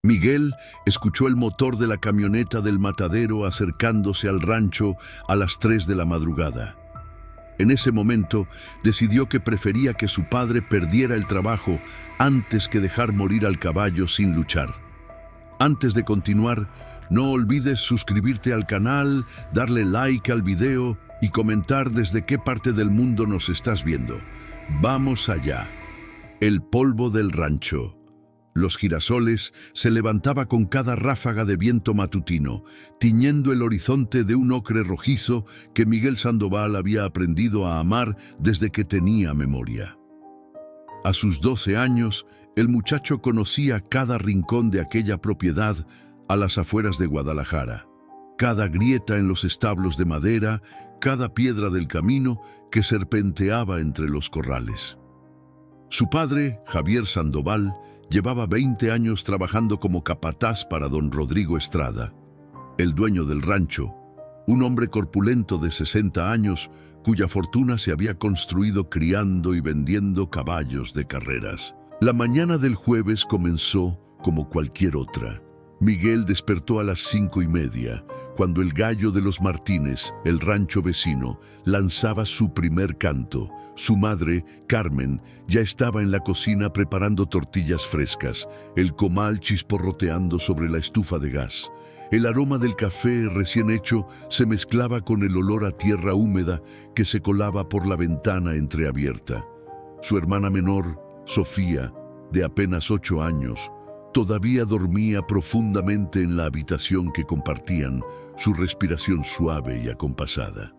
Miguel escuchó el motor de la camioneta del matadero acercándose al rancho a las 3 de la madrugada. En ese momento decidió que prefería que su padre perdiera el trabajo antes que dejar morir al caballo sin luchar. Antes de continuar, no olvides suscribirte al canal, darle like al video y comentar desde qué parte del mundo nos estás viendo. ¡Vamos allá! El polvo del rancho. Los girasoles se levantaba con cada ráfaga de viento matutino, tiñendo el horizonte de un ocre rojizo que Miguel Sandoval había aprendido a amar desde que tenía memoria. A sus 12 años, el muchacho conocía cada rincón de aquella propiedad a las afueras de Guadalajara, cada grieta en los establos de madera, cada piedra del camino que serpenteaba entre los corrales. Su padre, Javier Sandoval, llevaba 20 años trabajando como capataz para don Rodrigo Estrada, el dueño del rancho, un hombre corpulento de 60 años cuya fortuna se había construido criando y vendiendo caballos de carreras. La mañana del jueves comenzó como cualquier otra. Miguel despertó a las 5:30, cuando el gallo de los Martínez, el rancho vecino, lanzaba su primer canto. Su madre, Carmen, ya estaba en la cocina preparando tortillas frescas, el comal chisporroteando sobre la estufa de gas. El aroma del café recién hecho se mezclaba con el olor a tierra húmeda que se colaba por la ventana entreabierta. Su hermana menor, Sofía, de apenas 8 años, todavía dormía profundamente en la habitación que compartían, su respiración suave y acompasada.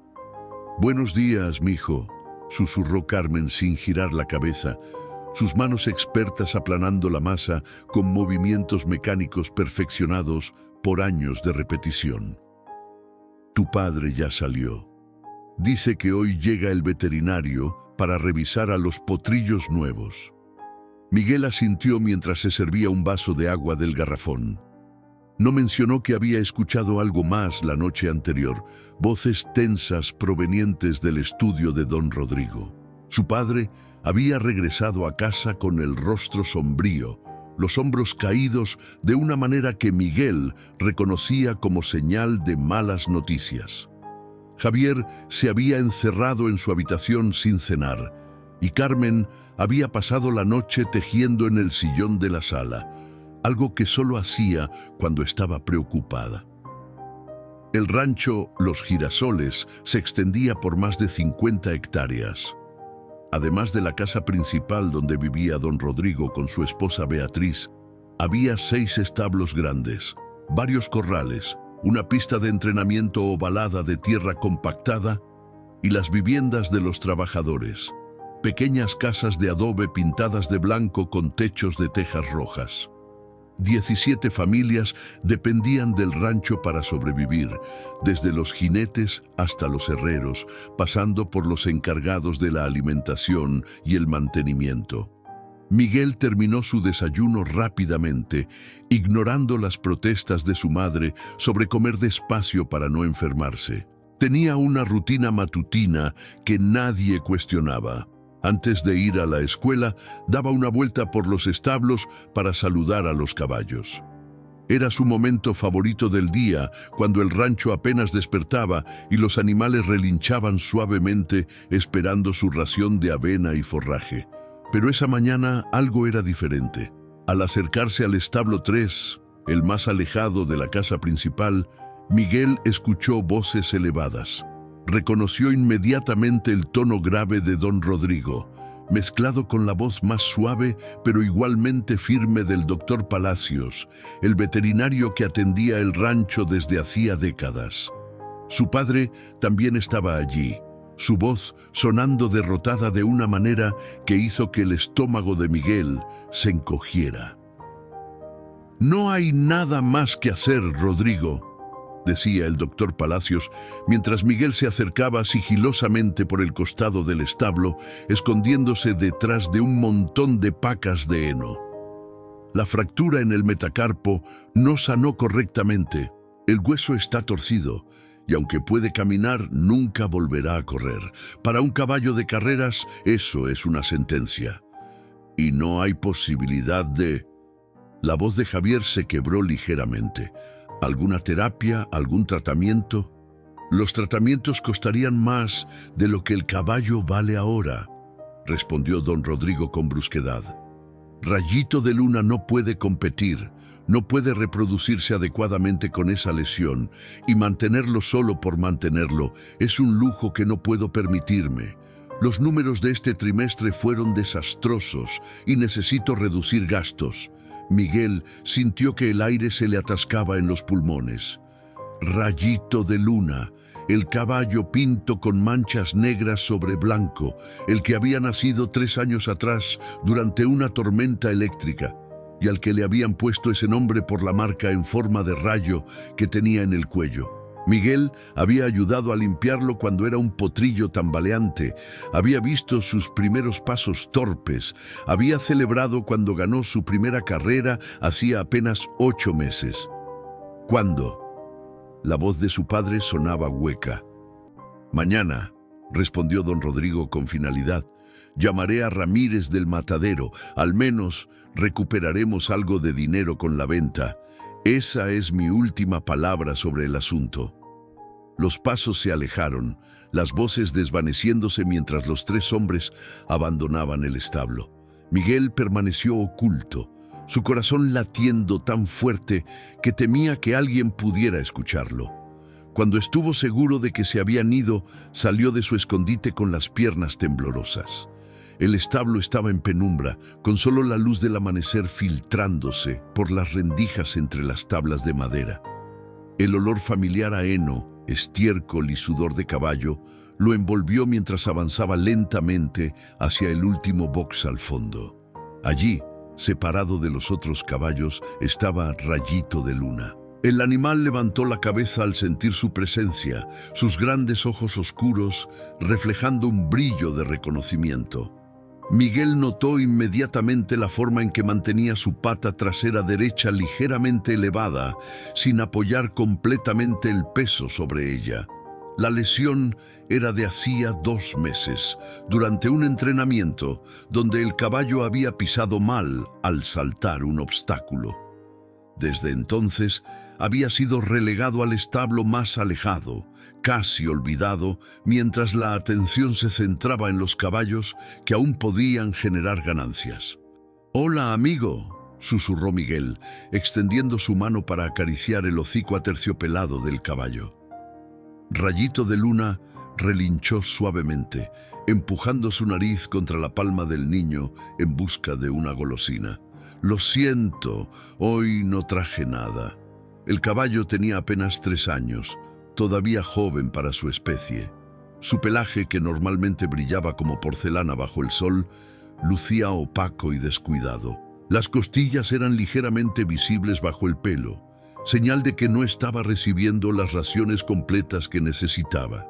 «Buenos días, mijo», susurró Carmen sin girar la cabeza, sus manos expertas aplanando la masa con movimientos mecánicos perfeccionados por años de repetición. «Tu padre ya salió. Dice que hoy llega el veterinario para revisar a los potrillos nuevos». Miguel asintió mientras se servía un vaso de agua del garrafón. No mencionó que había escuchado algo más la noche anterior, voces tensas provenientes del estudio de don Rodrigo. Su padre había regresado a casa con el rostro sombrío, los hombros caídos de una manera que Miguel reconocía como señal de malas noticias. Javier se había encerrado en su habitación sin cenar, y Carmen había pasado la noche tejiendo en el sillón de la sala, algo que solo hacía cuando estaba preocupada. El rancho Los Girasoles se extendía por más de 50 hectáreas. Además de la casa principal donde vivía don Rodrigo con su esposa Beatriz, había 6 establos grandes, varios corrales, una pista de entrenamiento ovalada de tierra compactada y las viviendas de los trabajadores, pequeñas casas de adobe pintadas de blanco con techos de tejas rojas. 17 familias dependían del rancho para sobrevivir, desde los jinetes hasta los herreros, pasando por los encargados de la alimentación y el mantenimiento. Miguel terminó su desayuno rápidamente, ignorando las protestas de su madre sobre comer despacio para no enfermarse. Tenía una rutina matutina que nadie cuestionaba. Antes de ir a la escuela, daba una vuelta por los establos para saludar a los caballos. Era su momento favorito del día, cuando el rancho apenas despertaba y los animales relinchaban suavemente esperando su ración de avena y forraje. Pero esa mañana algo era diferente. Al acercarse al establo 3, el más alejado de la casa principal, Miguel escuchó voces elevadas. Reconoció inmediatamente el tono grave de don Rodrigo, mezclado con la voz más suave pero igualmente firme del doctor Palacios, el veterinario que atendía el rancho desde hacía décadas. Su padre también estaba allí, su voz sonando derrotada de una manera que hizo que el estómago de Miguel se encogiera. «No hay nada más que hacer, Rodrigo», decía el doctor Palacios, mientras Miguel se acercaba sigilosamente por el costado del establo, escondiéndose detrás de un montón de pacas de heno. La fractura en el metacarpo no sanó correctamente. El hueso está torcido, y aunque puede caminar, nunca volverá a correr. Para un caballo de carreras, eso es una sentencia. Y no hay posibilidad de... La voz de Javier se quebró ligeramente. ¿Alguna terapia? ¿Algún tratamiento? Los tratamientos costarían más de lo que el caballo vale ahora, respondió don Rodrigo con brusquedad. Rayito de Luna no puede competir, no puede reproducirse adecuadamente con esa lesión, y mantenerlo solo por mantenerlo es un lujo que no puedo permitirme. Los números de este trimestre fueron desastrosos y necesito reducir gastos. Miguel sintió que el aire se le atascaba en los pulmones. Rayito de Luna, el caballo pinto con manchas negras sobre blanco, el que había nacido 3 años atrás durante una tormenta eléctrica, y al que le habían puesto ese nombre por la marca en forma de rayo que tenía en el cuello. Miguel había ayudado a limpiarlo cuando era un potrillo tambaleante, había visto sus primeros pasos torpes, había celebrado cuando ganó su primera carrera hacía apenas 8 meses. ¿Cuándo? La voz de su padre sonaba hueca. Mañana, respondió don Rodrigo con finalidad. Llamaré a Ramírez del matadero, al menos recuperaremos algo de dinero con la venta. Esa es mi última palabra sobre el asunto. Los pasos se alejaron, las voces desvaneciéndose mientras los 3 hombres abandonaban el establo. Miguel permaneció oculto, su corazón latiendo tan fuerte que temía que alguien pudiera escucharlo. Cuando estuvo seguro de que se habían ido, salió de su escondite con las piernas temblorosas. El establo estaba en penumbra, con solo la luz del amanecer filtrándose por las rendijas entre las tablas de madera. El olor familiar a heno, estiércol y sudor de caballo lo envolvió mientras avanzaba lentamente hacia el último box al fondo. Allí, separado de los otros caballos, estaba Rayito de Luna. El animal levantó la cabeza al sentir su presencia, sus grandes ojos oscuros reflejando un brillo de reconocimiento. Miguel notó inmediatamente la forma en que mantenía su pata trasera derecha ligeramente elevada, sin apoyar completamente el peso sobre ella. La lesión era de hacía 2 meses, durante un entrenamiento donde el caballo había pisado mal al saltar un obstáculo. Desde entonces había sido relegado al establo más alejado, casi olvidado, mientras la atención se centraba en los caballos que aún podían generar ganancias. «Hola, amigo», susurró Miguel, extendiendo su mano para acariciar el hocico aterciopelado del caballo. Rayito de Luna relinchó suavemente, empujando su nariz contra la palma del niño en busca de una golosina. «Lo siento, hoy no traje nada». El caballo tenía apenas 3 años, todavía joven para su especie. Su pelaje, que normalmente brillaba como porcelana bajo el sol, lucía opaco y descuidado. Las costillas eran ligeramente visibles bajo el pelo, señal de que no estaba recibiendo las raciones completas que necesitaba.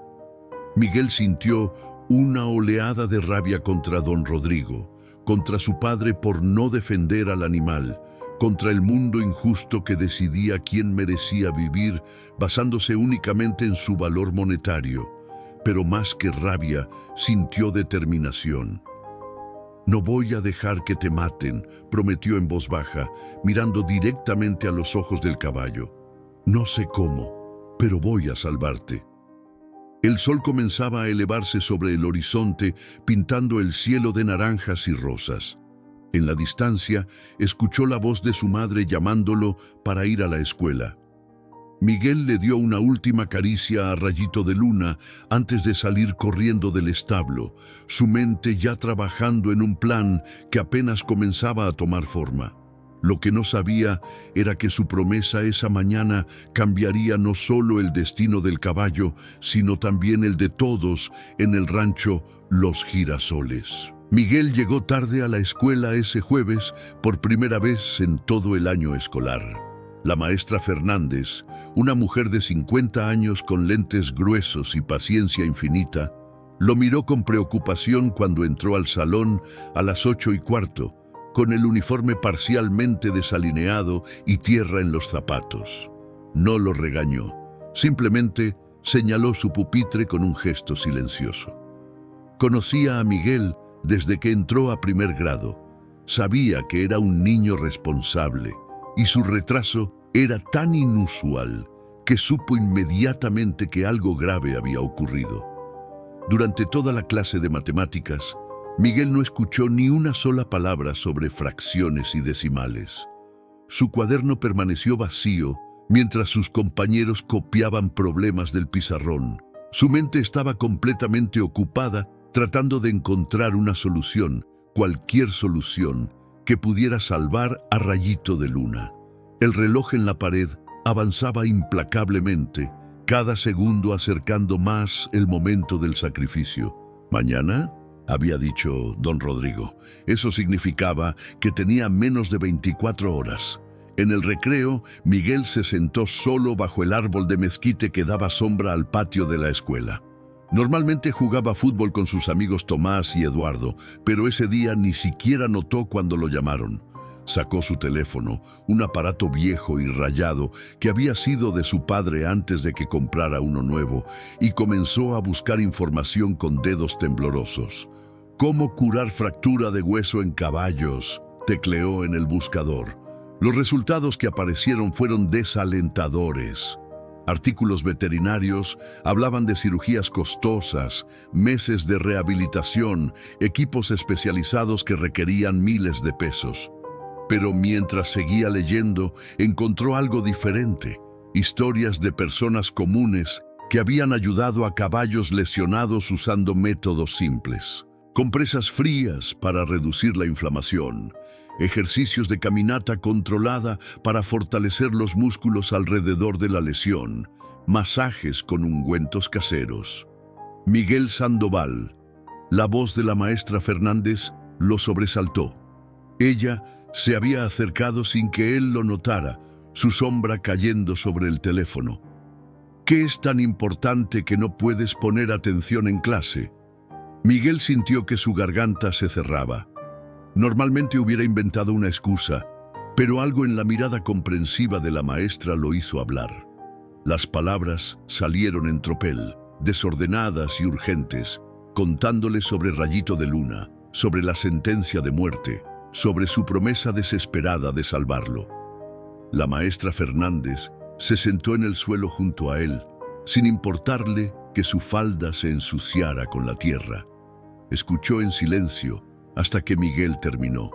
Miguel sintió una oleada de rabia contra don Rodrigo, contra su padre por no defender al animal, contra el mundo injusto que decidía quién merecía vivir basándose únicamente en su valor monetario, pero más que rabia, sintió determinación. «No voy a dejar que te maten», prometió en voz baja, mirando directamente a los ojos del caballo. «No sé cómo, pero voy a salvarte». El sol comenzaba a elevarse sobre el horizonte, pintando el cielo de naranjas y rosas. En la distancia, escuchó la voz de su madre llamándolo para ir a la escuela. Miguel le dio una última caricia a Rayito de Luna antes de salir corriendo del establo, su mente ya trabajando en un plan que apenas comenzaba a tomar forma. Lo que no sabía era que su promesa esa mañana cambiaría no solo el destino del caballo, sino también el de todos en el rancho Los Girasoles. Miguel llegó tarde a la escuela ese jueves por primera vez en todo el año escolar. La maestra Fernández, una mujer de 50 años con lentes gruesos y paciencia infinita, lo miró con preocupación cuando entró al salón a las 8:15, con el uniforme parcialmente desalineado y tierra en los zapatos. No lo regañó, simplemente señaló su pupitre con un gesto silencioso. Conocía a Miguel desde que entró a primer grado. Sabía que era un niño responsable, y su retraso era tan inusual que supo inmediatamente que algo grave había ocurrido. Durante toda la clase de matemáticas, Miguel no escuchó ni una sola palabra sobre fracciones y decimales. Su cuaderno permaneció vacío mientras sus compañeros copiaban problemas del pizarrón. Su mente estaba completamente ocupada tratando de encontrar una solución, cualquier solución, que pudiera salvar a Rayito de Luna. El reloj en la pared avanzaba implacablemente, cada segundo acercando más el momento del sacrificio. «¿Mañana?», había dicho don Rodrigo. Eso significaba que tenía menos de 24 horas. En el recreo, Miguel se sentó solo bajo el árbol de mezquite que daba sombra al patio de la escuela. Normalmente jugaba fútbol con sus amigos Tomás y Eduardo, pero ese día ni siquiera notó cuando lo llamaron. Sacó su teléfono, un aparato viejo y rayado que había sido de su padre antes de que comprara uno nuevo, y comenzó a buscar información con dedos temblorosos. «¿Cómo curar fractura de hueso en caballos?», tecleó en el buscador. Los resultados que aparecieron fueron desalentadores. Artículos veterinarios hablaban de cirugías costosas, meses de rehabilitación, equipos especializados que requerían miles de pesos. Pero mientras seguía leyendo, encontró algo diferente: historias de personas comunes que habían ayudado a caballos lesionados usando métodos simples. Compresas frías para reducir la inflamación, ejercicios de caminata controlada para fortalecer los músculos alrededor de la lesión, masajes con ungüentos caseros. Miguel Sandoval, la voz de la maestra Fernández, lo sobresaltó. Ella se había acercado sin que él lo notara, su sombra cayendo sobre el teléfono. «¿Qué es tan importante que no puedes poner atención en clase?». Miguel sintió que su garganta se cerraba. Normalmente hubiera inventado una excusa, pero algo en la mirada comprensiva de la maestra lo hizo hablar. Las palabras salieron en tropel, desordenadas y urgentes, contándole sobre Rayito de Luna, sobre la sentencia de muerte, sobre su promesa desesperada de salvarlo. La maestra Fernández se sentó en el suelo junto a él, sin importarle que su falda se ensuciara con la tierra. Escuchó en silencio hasta que Miguel terminó.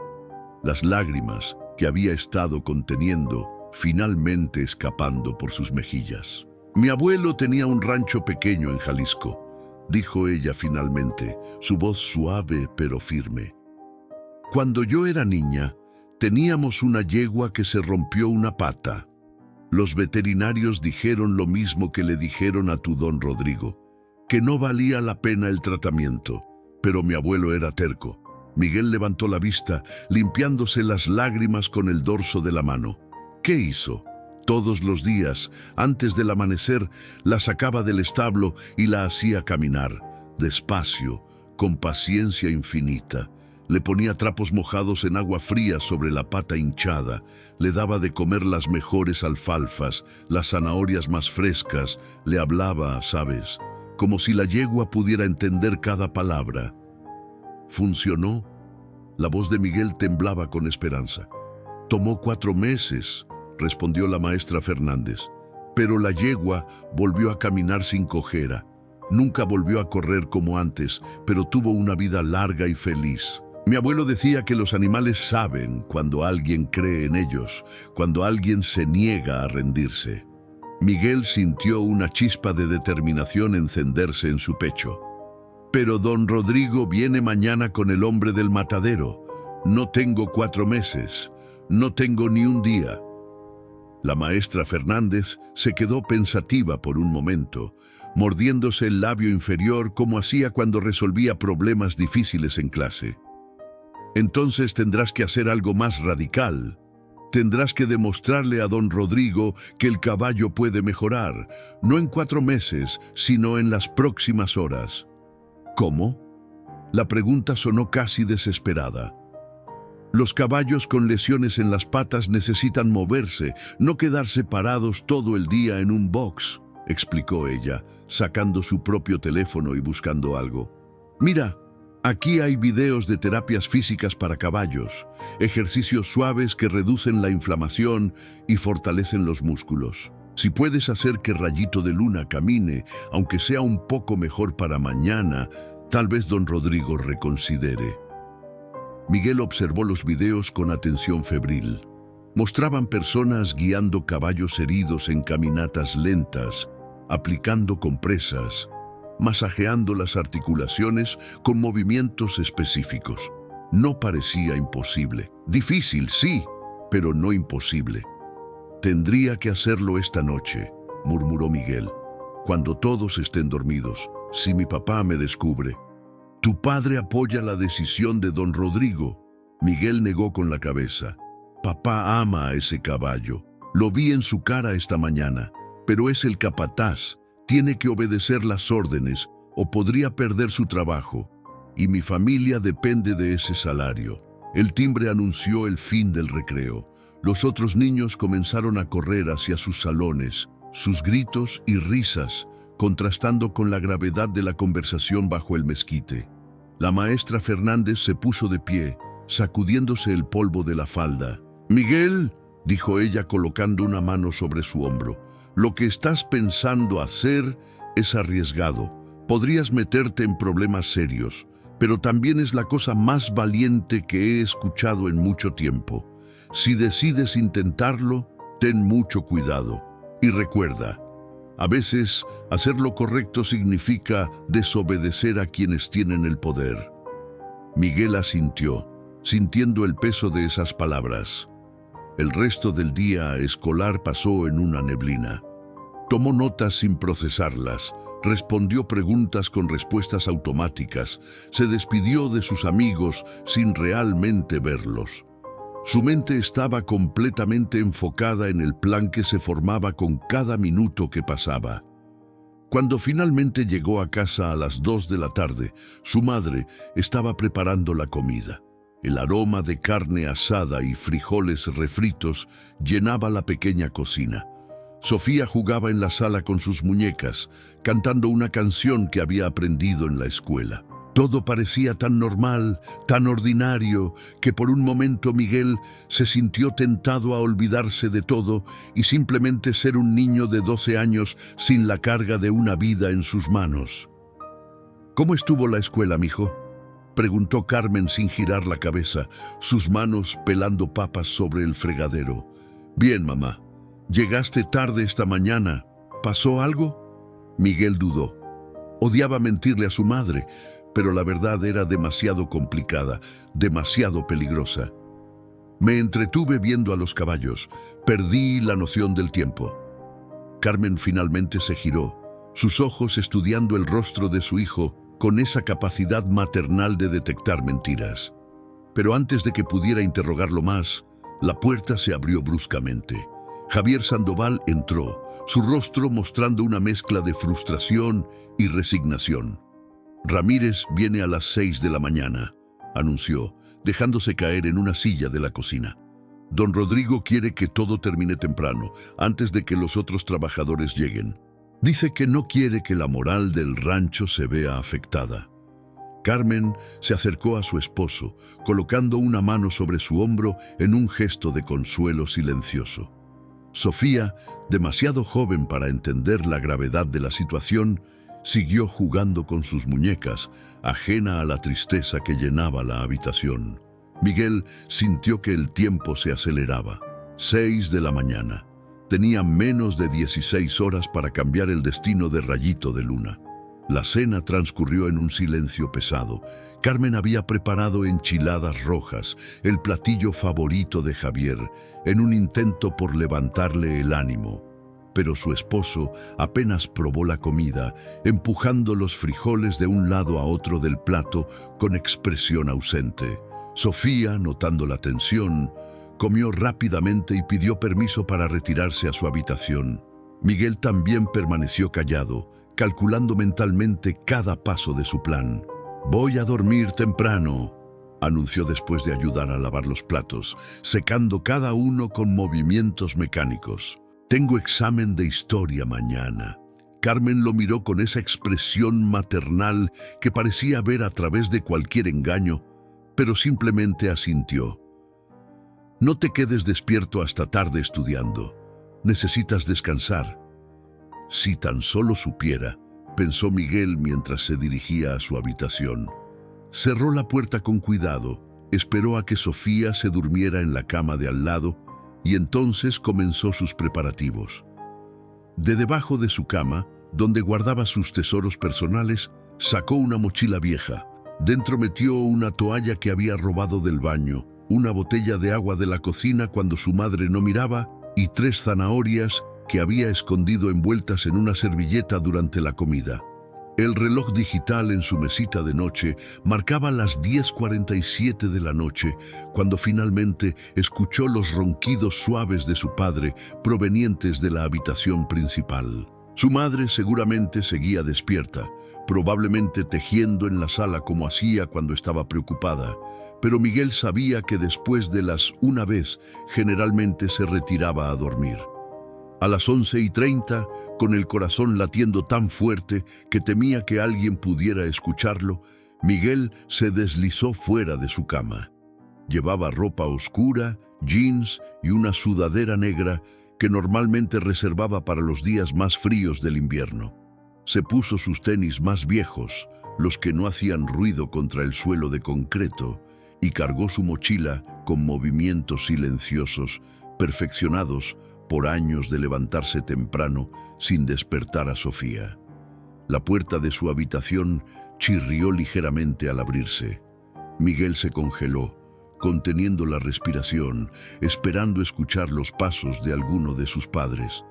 Las lágrimas que había estado conteniendo finalmente escapando por sus mejillas. «Mi abuelo tenía un rancho pequeño en Jalisco», dijo ella finalmente, su voz suave pero firme. «Cuando yo era niña, teníamos una yegua que se rompió una pata. Los veterinarios dijeron lo mismo que le dijeron a tu don Rodrigo, que no valía la pena el tratamiento, pero mi abuelo era terco». Miguel levantó la vista, limpiándose las lágrimas con el dorso de la mano. ¿Qué hizo? Todos los días, antes del amanecer, la sacaba del establo y la hacía caminar, despacio, con paciencia infinita. Le ponía trapos mojados en agua fría sobre la pata hinchada, le daba de comer las mejores alfalfas, las zanahorias más frescas, le hablaba, ¿sabes?, como si la yegua pudiera entender cada palabra. ¿Funcionó? La voz de Miguel temblaba con esperanza. «Tomó 4 meses», respondió la maestra Fernández, «pero la yegua volvió a caminar sin cojera. Nunca volvió a correr como antes, pero tuvo una vida larga y feliz. Mi abuelo decía que los animales saben cuando alguien cree en ellos, cuando alguien se niega a rendirse». Miguel sintió una chispa de determinación encenderse en su pecho. «Pero don Rodrigo viene mañana con el hombre del matadero. No tengo 4 meses, no tengo ni un día». La maestra Fernández se quedó pensativa por un momento, mordiéndose el labio inferior como hacía cuando resolvía problemas difíciles en clase. «Entonces tendrás que hacer algo más radical. Tendrás que demostrarle a don Rodrigo que el caballo puede mejorar, no en 4 meses, sino en las próximas horas». «¿Cómo?». La pregunta sonó casi desesperada. «Los caballos con lesiones en las patas necesitan moverse, no quedarse parados todo el día en un box», explicó ella, sacando su propio teléfono y buscando algo. «Mira, Aquí hay videos de terapias físicas para caballos, ejercicios suaves que reducen la inflamación y fortalecen los músculos. Si puedes hacer que Rayito de Luna camine, aunque sea un poco mejor para mañana, tal vez don Rodrigo reconsidere. Miguel observó los videos con atención febril. Mostraban personas guiando caballos heridos en caminatas lentas, aplicando compresas, masajeando las articulaciones con movimientos específicos. No parecía imposible. Difícil, sí, pero no imposible. «Tendría que hacerlo esta noche», murmuró Miguel, «cuando todos estén dormidos, si mi papá me descubre». «Tu padre apoya la decisión de don Rodrigo». Miguel negó con la cabeza. «Papá ama a ese caballo. Lo vi en su cara esta mañana, pero es el capataz. Tiene que obedecer las órdenes o podría perder su trabajo. Y mi familia depende de ese salario». El timbre anunció el fin del recreo. Los otros niños comenzaron a correr hacia sus salones, sus gritos y risas, contrastando con la gravedad de la conversación bajo el mezquite. La maestra Fernández se puso de pie, sacudiéndose el polvo de la falda. «Miguel», dijo ella colocando una mano sobre su hombro, «lo que estás pensando hacer es arriesgado. Podrías meterte en problemas serios, pero también es la cosa más valiente que he escuchado en mucho tiempo. Si decides intentarlo, ten mucho cuidado. Y recuerda, a veces hacer lo correcto significa desobedecer a quienes tienen el poder». Miguel asintió, sintiendo el peso de esas palabras. El resto del día escolar pasó en una neblina. Tomó notas sin procesarlas, respondió preguntas con respuestas automáticas, se despidió de sus amigos sin realmente verlos. Su mente estaba completamente enfocada en el plan que se formaba con cada minuto que pasaba. Cuando finalmente llegó a casa a las 2 de la tarde, su madre estaba preparando la comida. El aroma de carne asada y frijoles refritos llenaba la pequeña cocina. Sofía jugaba en la sala con sus muñecas, cantando una canción que había aprendido en la escuela. Todo parecía tan normal, tan ordinario, que por un momento Miguel se sintió tentado a olvidarse de todo y simplemente ser un niño de 12 años sin la carga de una vida en sus manos. «¿Cómo estuvo la escuela, mijo?», preguntó Carmen sin girar la cabeza, sus manos pelando papas sobre el fregadero. «Bien, mamá. Llegaste tarde esta mañana. ¿Pasó algo?». Miguel dudó. Odiaba mentirle a su madre, pero la verdad era demasiado complicada, demasiado peligrosa. «Me entretuve viendo a los caballos. Perdí la noción del tiempo». Carmen finalmente se giró, sus ojos estudiando el rostro de su hijo con esa capacidad maternal de detectar mentiras. Pero antes de que pudiera interrogarlo más, la puerta se abrió bruscamente. Javier Sandoval entró, su rostro mostrando una mezcla de frustración y resignación. «Ramírez viene a las 6 de la mañana», anunció, dejándose caer en una silla de la cocina. «Don Rodrigo quiere que todo termine temprano, antes de que los otros trabajadores lleguen. Dice que no quiere que la moral del rancho se vea afectada». Carmen se acercó a su esposo, colocando una mano sobre su hombro en un gesto de consuelo silencioso. Sofía, demasiado joven para entender la gravedad de la situación, siguió jugando con sus muñecas, ajena a la tristeza que llenaba la habitación. Miguel sintió que el tiempo se aceleraba. 6 de la mañana. Tenía menos de 16 horas para cambiar el destino de Rayito de Luna. La cena transcurrió en un silencio pesado. Carmen había preparado enchiladas rojas, el platillo favorito de Javier, en un intento por levantarle el ánimo. Pero su esposo apenas probó la comida, empujando los frijoles de un lado a otro del plato con expresión ausente. Sofía, notando la tensión, comió rápidamente y pidió permiso para retirarse a su habitación. Miguel también permaneció callado, calculando mentalmente cada paso de su plan. «Voy a dormir temprano», anunció después de ayudar a lavar los platos, secando cada uno con movimientos mecánicos. «Tengo examen de historia mañana». Carmen lo miró con esa expresión maternal que parecía ver a través de cualquier engaño, pero simplemente asintió. No te quedes despierto hasta tarde estudiando. Necesitas descansar. Si tan solo supiera, pensó Miguel mientras se dirigía a su habitación. Cerró la puerta con cuidado, esperó a que Sofía se durmiera en la cama de al lado y entonces comenzó sus preparativos. De debajo de su cama, donde guardaba sus tesoros personales, sacó una mochila vieja. Dentro metió una toalla que había robado del baño, una botella de agua de la cocina cuando su madre no miraba y 3 zanahorias que había escondido envueltas en una servilleta durante la comida. El reloj digital en su mesita de noche marcaba las 10:47 de la noche, cuando finalmente escuchó los ronquidos suaves de su padre provenientes de la habitación principal. Su madre seguramente seguía despierta, probablemente tejiendo en la sala como hacía cuando estaba preocupada, pero Miguel sabía que después de las 1 generalmente se retiraba a dormir. A las 11:30, con el corazón latiendo tan fuerte que temía que alguien pudiera escucharlo, Miguel se deslizó fuera de su cama. Llevaba ropa oscura, jeans y una sudadera negra que normalmente reservaba para los días más fríos del invierno. Se puso sus tenis más viejos, los que no hacían ruido contra el suelo de concreto, y cargó su mochila con movimientos silenciosos, perfeccionados por años de levantarse temprano sin despertar a Sofía. La puerta de su habitación chirrió ligeramente al abrirse. Miguel se congeló, conteniendo la respiración, esperando escuchar los pasos de alguno de sus padres.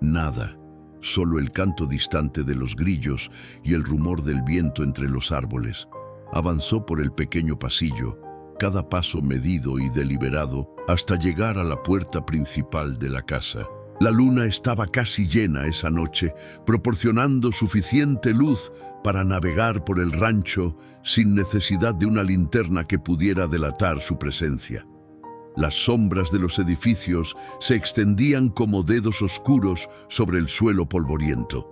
Nada, solo el canto distante de los grillos y el rumor del viento entre los árboles. Avanzó por el pequeño pasillo, cada paso medido y deliberado, hasta llegar a la puerta principal de la casa. La luna estaba casi llena esa noche, proporcionando suficiente luz para navegar por el rancho sin necesidad de una linterna que pudiera delatar su presencia. Las sombras de los edificios se extendían como dedos oscuros sobre el suelo polvoriento.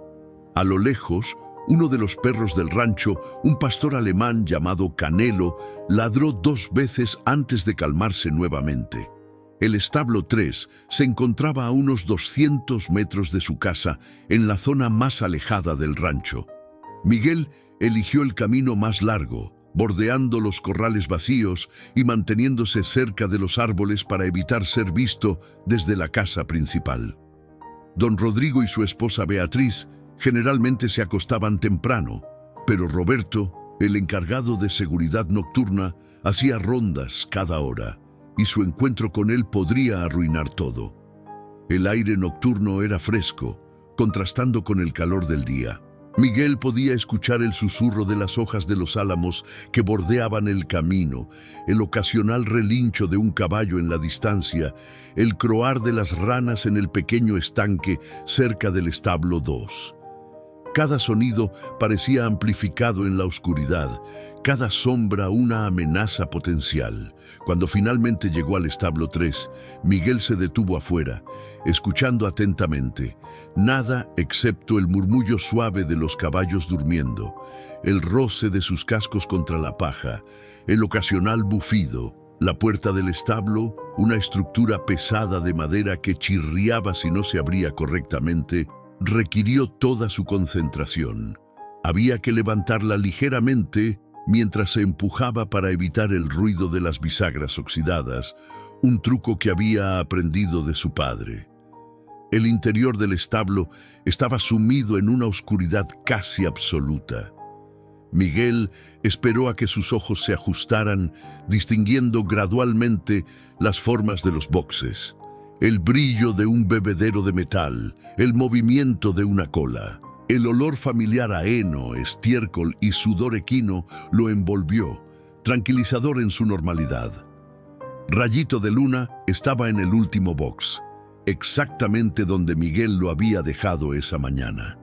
A lo lejos, uno de los perros del rancho, un pastor alemán llamado Canelo, ladró 2 veces antes de calmarse nuevamente. El establo 3 se encontraba a unos 200 metros de su casa, en la zona más alejada del rancho. Miguel eligió el camino más largo, bordeando los corrales vacíos y manteniéndose cerca de los árboles para evitar ser visto desde la casa principal. Don Rodrigo y su esposa Beatriz generalmente se acostaban temprano, pero Roberto, el encargado de seguridad nocturna, hacía rondas cada hora, y su encuentro con él podría arruinar todo. El aire nocturno era fresco, contrastando con el calor del día. Miguel podía escuchar el susurro de las hojas de los álamos que bordeaban el camino, el ocasional relincho de un caballo en la distancia, el croar de las ranas en el pequeño estanque cerca del establo 2. Cada sonido parecía amplificado en la oscuridad, cada sombra una amenaza potencial. Cuando finalmente llegó al establo 3, Miguel se detuvo afuera, escuchando atentamente. Nada excepto el murmullo suave de los caballos durmiendo, el roce de sus cascos contra la paja, el ocasional bufido. La puerta del establo, una estructura pesada de madera que chirriaba si no se abría correctamente, requirió toda su concentración. Había que levantarla ligeramente mientras se empujaba para evitar el ruido de las bisagras oxidadas, un truco que había aprendido de su padre. El interior del establo estaba sumido en una oscuridad casi absoluta. Miguel esperó a que sus ojos se ajustaran, distinguiendo gradualmente las formas de los boxes. El brillo de un bebedero de metal, el movimiento de una cola, el olor familiar a heno, estiércol y sudor equino lo envolvió, tranquilizador en su normalidad. Rayito de Luna estaba en el último box, exactamente donde Miguel lo había dejado esa mañana.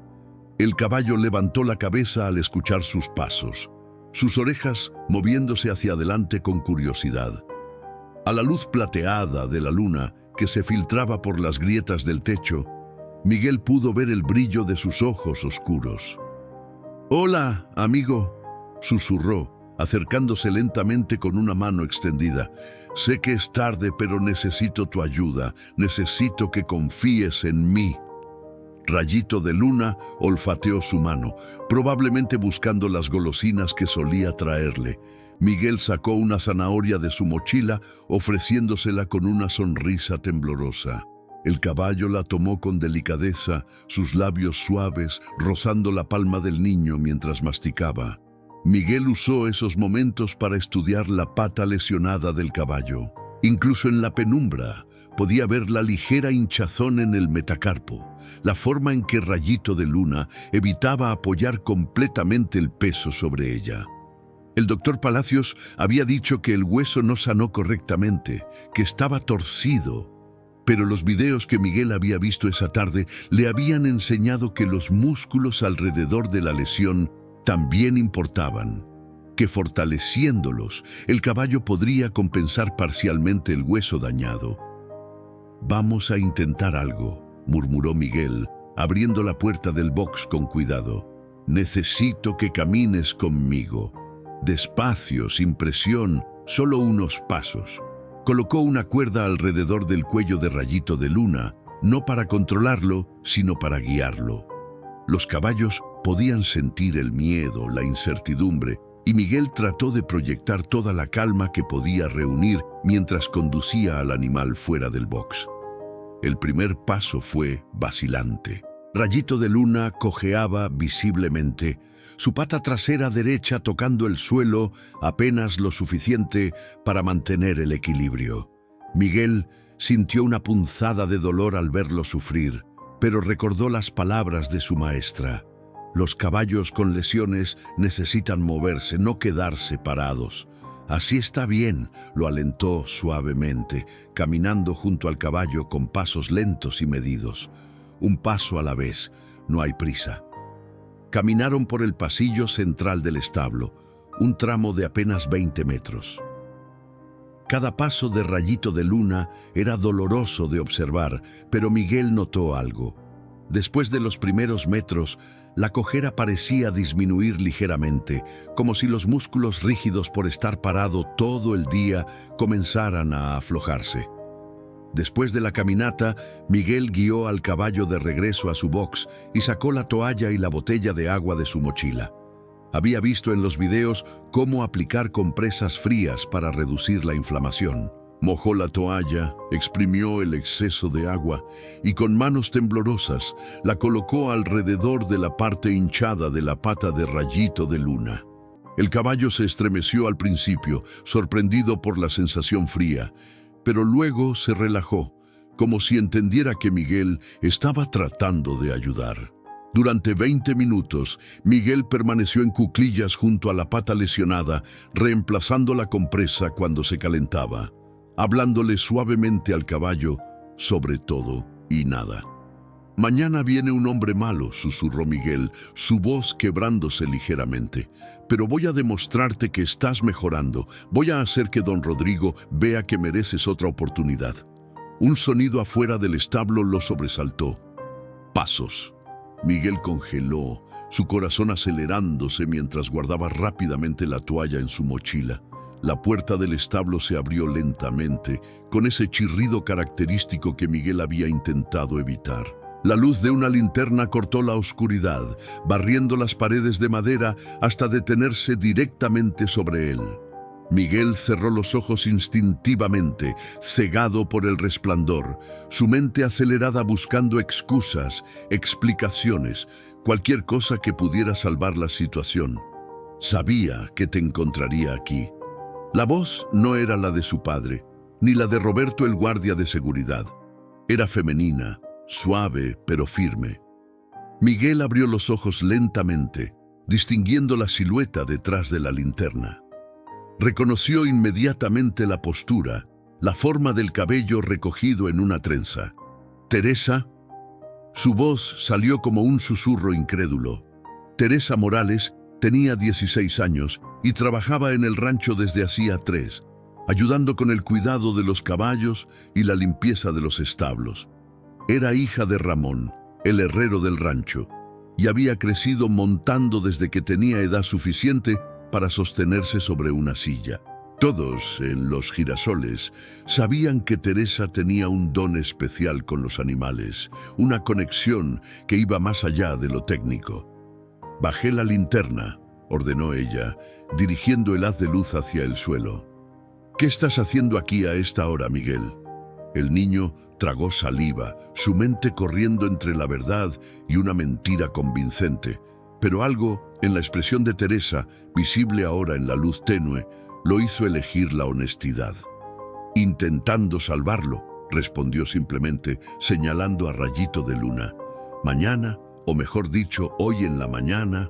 El caballo levantó la cabeza al escuchar sus pasos, sus orejas moviéndose hacia adelante con curiosidad. A la luz plateada de la luna, que se filtraba por las grietas del techo, Miguel pudo ver el brillo de sus ojos oscuros. «Hola, amigo», susurró, acercándose lentamente con una mano extendida. «Sé que es tarde, pero necesito tu ayuda. Necesito que confíes en mí». Rayito de Luna olfateó su mano, probablemente buscando las golosinas que solía traerle. Miguel sacó una zanahoria de su mochila, ofreciéndosela con una sonrisa temblorosa. El caballo la tomó con delicadeza, sus labios suaves rozando la palma del niño mientras masticaba. Miguel usó esos momentos para estudiar la pata lesionada del caballo. Incluso en la penumbra podía ver la ligera hinchazón en el metacarpo, la forma en que Rayito de Luna evitaba apoyar completamente el peso sobre ella. El doctor Palacios había dicho que el hueso no sanó correctamente, que estaba torcido. Pero los videos que Miguel había visto esa tarde le habían enseñado que los músculos alrededor de la lesión también importaban, que fortaleciéndolos, el caballo podría compensar parcialmente el hueso dañado. «Vamos a intentar algo», murmuró Miguel, abriendo la puerta del box con cuidado. «Necesito que camines conmigo. Despacio, sin presión, solo unos pasos». Colocó una cuerda alrededor del cuello de Rayito de Luna, no para controlarlo, sino para guiarlo. Los caballos podían sentir el miedo, la incertidumbre, y Miguel trató de proyectar toda la calma que podía reunir mientras conducía al animal fuera del box. El primer paso fue vacilante. Rayito de Luna cojeaba visiblemente, su pata trasera derecha tocando el suelo apenas lo suficiente para mantener el equilibrio. Miguel sintió una punzada de dolor al verlo sufrir, pero recordó las palabras de su maestra. Los caballos con lesiones necesitan moverse, no quedarse parados. «Así está bien», lo alentó suavemente, caminando junto al caballo con pasos lentos y medidos. Un paso a la vez, no hay prisa. Caminaron por el pasillo central del establo, un tramo de apenas 20 metros. Cada paso de Rayito de Luna era doloroso de observar, pero Miguel notó algo. Después de los primeros metros, la cojera parecía disminuir ligeramente, como si los músculos rígidos por estar parado todo el día comenzaran a aflojarse. Después de la caminata, Miguel guió al caballo de regreso a su box y sacó la toalla y la botella de agua de su mochila. Había visto en los videos cómo aplicar compresas frías para reducir la inflamación. Mojó la toalla, exprimió el exceso de agua y con manos temblorosas la colocó alrededor de la parte hinchada de la pata de Rayito de Luna. El caballo se estremeció al principio, sorprendido por la sensación fría, pero luego se relajó, como si entendiera que Miguel estaba tratando de ayudar. Durante 20 minutos, Miguel permaneció en cuclillas junto a la pata lesionada, reemplazando la compresa cuando se calentaba, hablándole suavemente al caballo sobre todo y nada. «Mañana viene un hombre malo», susurró Miguel, su voz quebrándose ligeramente. «Pero voy a demostrarte que estás mejorando. Voy a hacer que don Rodrigo vea que mereces otra oportunidad». Un sonido afuera del establo lo sobresaltó. Pasos. Miguel congeló, su corazón acelerándose mientras guardaba rápidamente la toalla en su mochila. La puerta del establo se abrió lentamente, con ese chirrido característico que Miguel había intentado evitar. La luz de una linterna cortó la oscuridad, barriendo las paredes de madera hasta detenerse directamente sobre él. Miguel cerró los ojos instintivamente, cegado por el resplandor, su mente acelerada buscando excusas, explicaciones, cualquier cosa que pudiera salvar la situación. Sabía que te encontraría aquí. La voz no era la de su padre, ni la de Roberto el guardia de seguridad. Era femenina, suave pero firme. Miguel abrió los ojos lentamente, distinguiendo la silueta detrás de la linterna. Reconoció inmediatamente la postura, la forma del cabello recogido en una trenza. «¿Teresa?» Su voz salió como un susurro incrédulo. Teresa Morales tenía 16 años y trabajaba en el rancho desde hacía 3, ayudando con el cuidado de los caballos y la limpieza de los establos. Era hija de Ramón, el herrero del rancho, y había crecido montando desde que tenía edad suficiente para sostenerse sobre una silla. Todos, en los girasoles, sabían que Teresa tenía un don especial con los animales, una conexión que iba más allá de lo técnico. «Bajé la linterna», ordenó ella, dirigiendo el haz de luz hacia el suelo. «¿Qué estás haciendo aquí a esta hora, Miguel?» El niño tragó saliva, su mente corriendo entre la verdad y una mentira convincente, pero algo en la expresión de Teresa, visible ahora en la luz tenue, lo hizo elegir la honestidad. «Intentando salvarlo», respondió simplemente, señalando a Rayito de Luna. «Mañana, o mejor dicho, hoy en la mañana».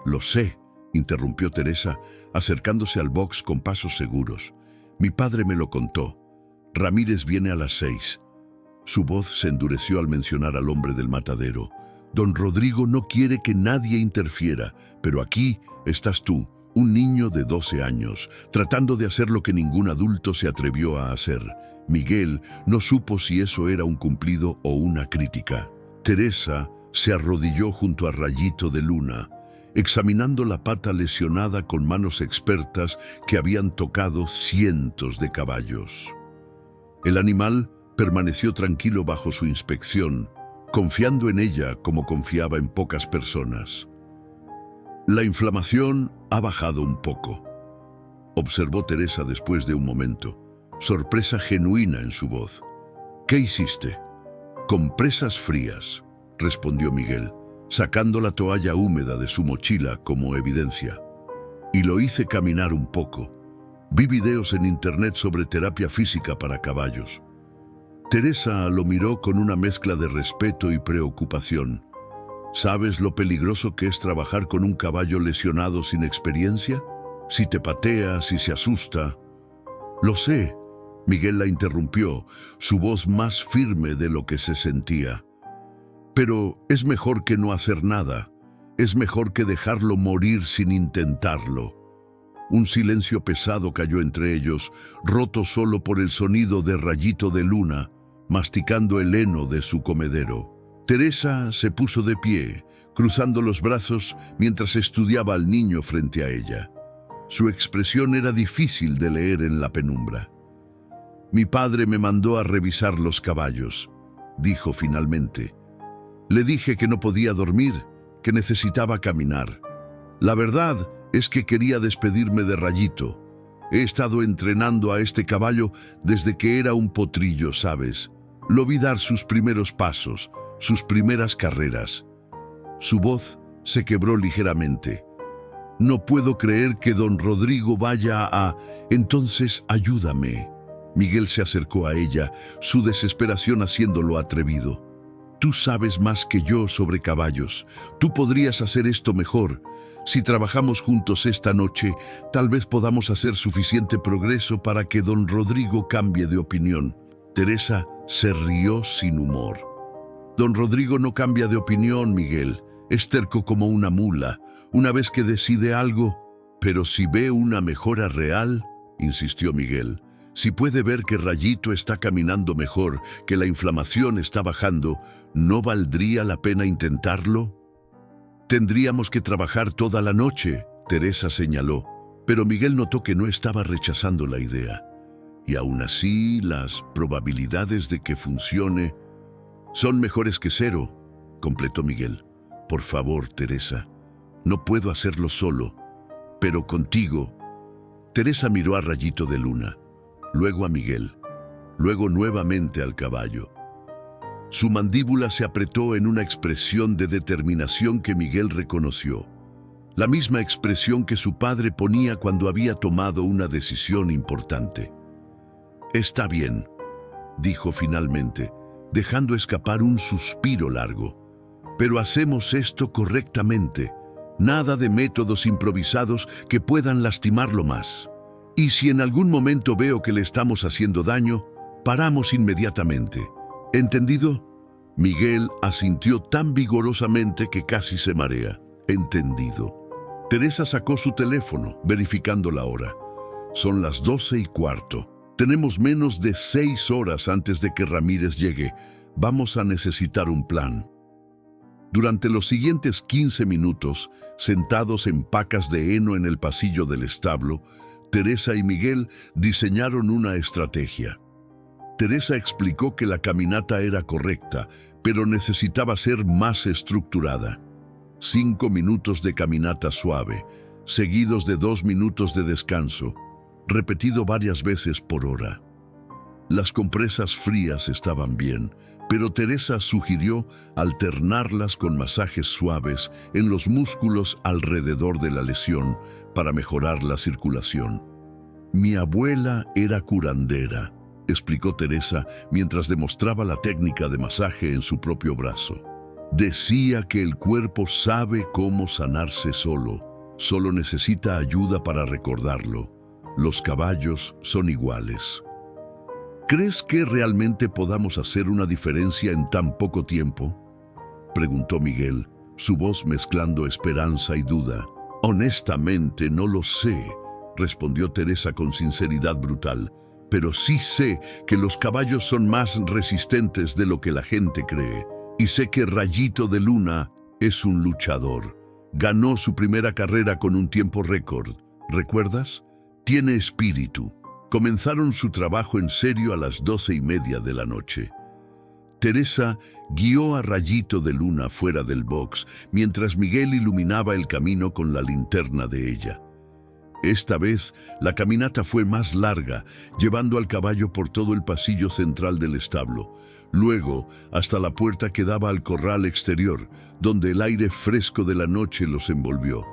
«Lo sé», interrumpió Teresa, acercándose al box con pasos seguros. «Mi padre me lo contó. Ramírez viene a las 6. Su voz se endureció al mencionar al hombre del matadero. «Don Rodrigo no quiere que nadie interfiera, pero aquí estás tú, un niño de 12 años, tratando de hacer lo que ningún adulto se atrevió a hacer». Miguel no supo si eso era un cumplido o una crítica. Teresa se arrodilló junto a Rayito de Luna, examinando la pata lesionada con manos expertas que habían tocado cientos de caballos. El animal permaneció tranquilo bajo su inspección, confiando en ella como confiaba en pocas personas. «La inflamación ha bajado un poco», observó Teresa después de un momento, sorpresa genuina en su voz. «¿Qué hiciste?» «Compresas frías», respondió Miguel, sacando la toalla húmeda de su mochila como evidencia. «Y lo hice caminar un poco. Vi videos en internet sobre terapia física para caballos». Teresa lo miró con una mezcla de respeto y preocupación. «¿Sabes lo peligroso que es trabajar con un caballo lesionado sin experiencia? Si te patea, si se asusta». «Lo sé», Miguel la interrumpió, su voz más firme de lo que se sentía. «Pero es mejor que no hacer nada. Es mejor que dejarlo morir sin intentarlo». Un silencio pesado cayó entre ellos, roto solo por el sonido de Rayito de Luna, masticando el heno de su comedero. Teresa se puso de pie, cruzando los brazos mientras estudiaba al niño frente a ella. Su expresión era difícil de leer en la penumbra. «Mi padre me mandó a revisar los caballos», dijo finalmente. «Le dije que no podía dormir, que necesitaba caminar. La verdad es que quería despedirme de Rayito. He estado entrenando a este caballo desde que era un potrillo, ¿sabes? Lo vi dar sus primeros pasos, sus primeras carreras». Su voz se quebró ligeramente. «No puedo creer que don Rodrigo vaya a... Entonces, ayúdame». Miguel se acercó a ella, su desesperación haciéndolo atrevido. «Tú sabes más que yo sobre caballos. Tú podrías hacer esto mejor. Si trabajamos juntos esta noche, tal vez podamos hacer suficiente progreso para que don Rodrigo cambie de opinión». Teresa se rió sin humor. «Don Rodrigo no cambia de opinión, Miguel. Es terco como una mula. Una vez que decide algo... Pero si ve una mejora real», insistió Miguel, «si puede ver que Rayito está caminando mejor, que la inflamación está bajando, ¿no valdría la pena intentarlo?» «Tendríamos que trabajar toda la noche», Teresa señaló, pero Miguel notó que no estaba rechazando la idea. «Y aún así, las probabilidades de que funcione son mejores que 0», completó Miguel. «Por favor, Teresa, no puedo hacerlo solo, pero contigo». Teresa miró a Rayito de Luna, luego a Miguel, luego nuevamente al caballo. Su mandíbula se apretó en una expresión de determinación que Miguel reconoció. La misma expresión que su padre ponía cuando había tomado una decisión importante. «Está bien», dijo finalmente, dejando escapar un suspiro largo. «Pero hacemos esto correctamente. Nada de métodos improvisados que puedan lastimarlo más. Y si en algún momento veo que le estamos haciendo daño, paramos inmediatamente. ¿Entendido?» Miguel asintió tan vigorosamente que casi se marea. «Entendido». Teresa sacó su teléfono, verificando la hora. «Son las 12:15. Tenemos menos de 6 horas antes de que Ramírez llegue. Vamos a necesitar un plan». Durante los siguientes 15 minutos, sentados en pacas de heno en el pasillo del establo, Teresa y Miguel diseñaron una estrategia. Teresa explicó que la caminata era correcta, pero necesitaba ser más estructurada. 5 minutos de caminata suave, seguidos de 2 minutos de descanso, repetido varias veces por hora. Las compresas frías estaban bien, pero Teresa sugirió alternarlas con masajes suaves en los músculos alrededor de la lesión para mejorar la circulación. Mi abuela era curandera, explicó Teresa mientras demostraba la técnica de masaje en su propio brazo. Decía que el cuerpo sabe cómo sanarse solo necesita ayuda para recordarlo. Los caballos son iguales. ¿Crees que realmente podamos hacer una diferencia en tan poco tiempo?, preguntó Miguel, su voz mezclando esperanza y duda. Honestamente no lo sé, respondió Teresa con sinceridad brutal, pero sí sé que los caballos son más resistentes de lo que la gente cree, y sé que Rayito de Luna es un luchador. Ganó su primera carrera con un tiempo récord, ¿recuerdas? Tiene espíritu. Comenzaron su trabajo en serio a las 12:30 de la noche. Teresa guió a Rayito de Luna fuera del box, mientras Miguel iluminaba el camino con la linterna de ella. Esta vez, la caminata fue más larga, llevando al caballo por todo el pasillo central del establo, luego hasta la puerta que daba al corral exterior, donde el aire fresco de la noche los envolvió.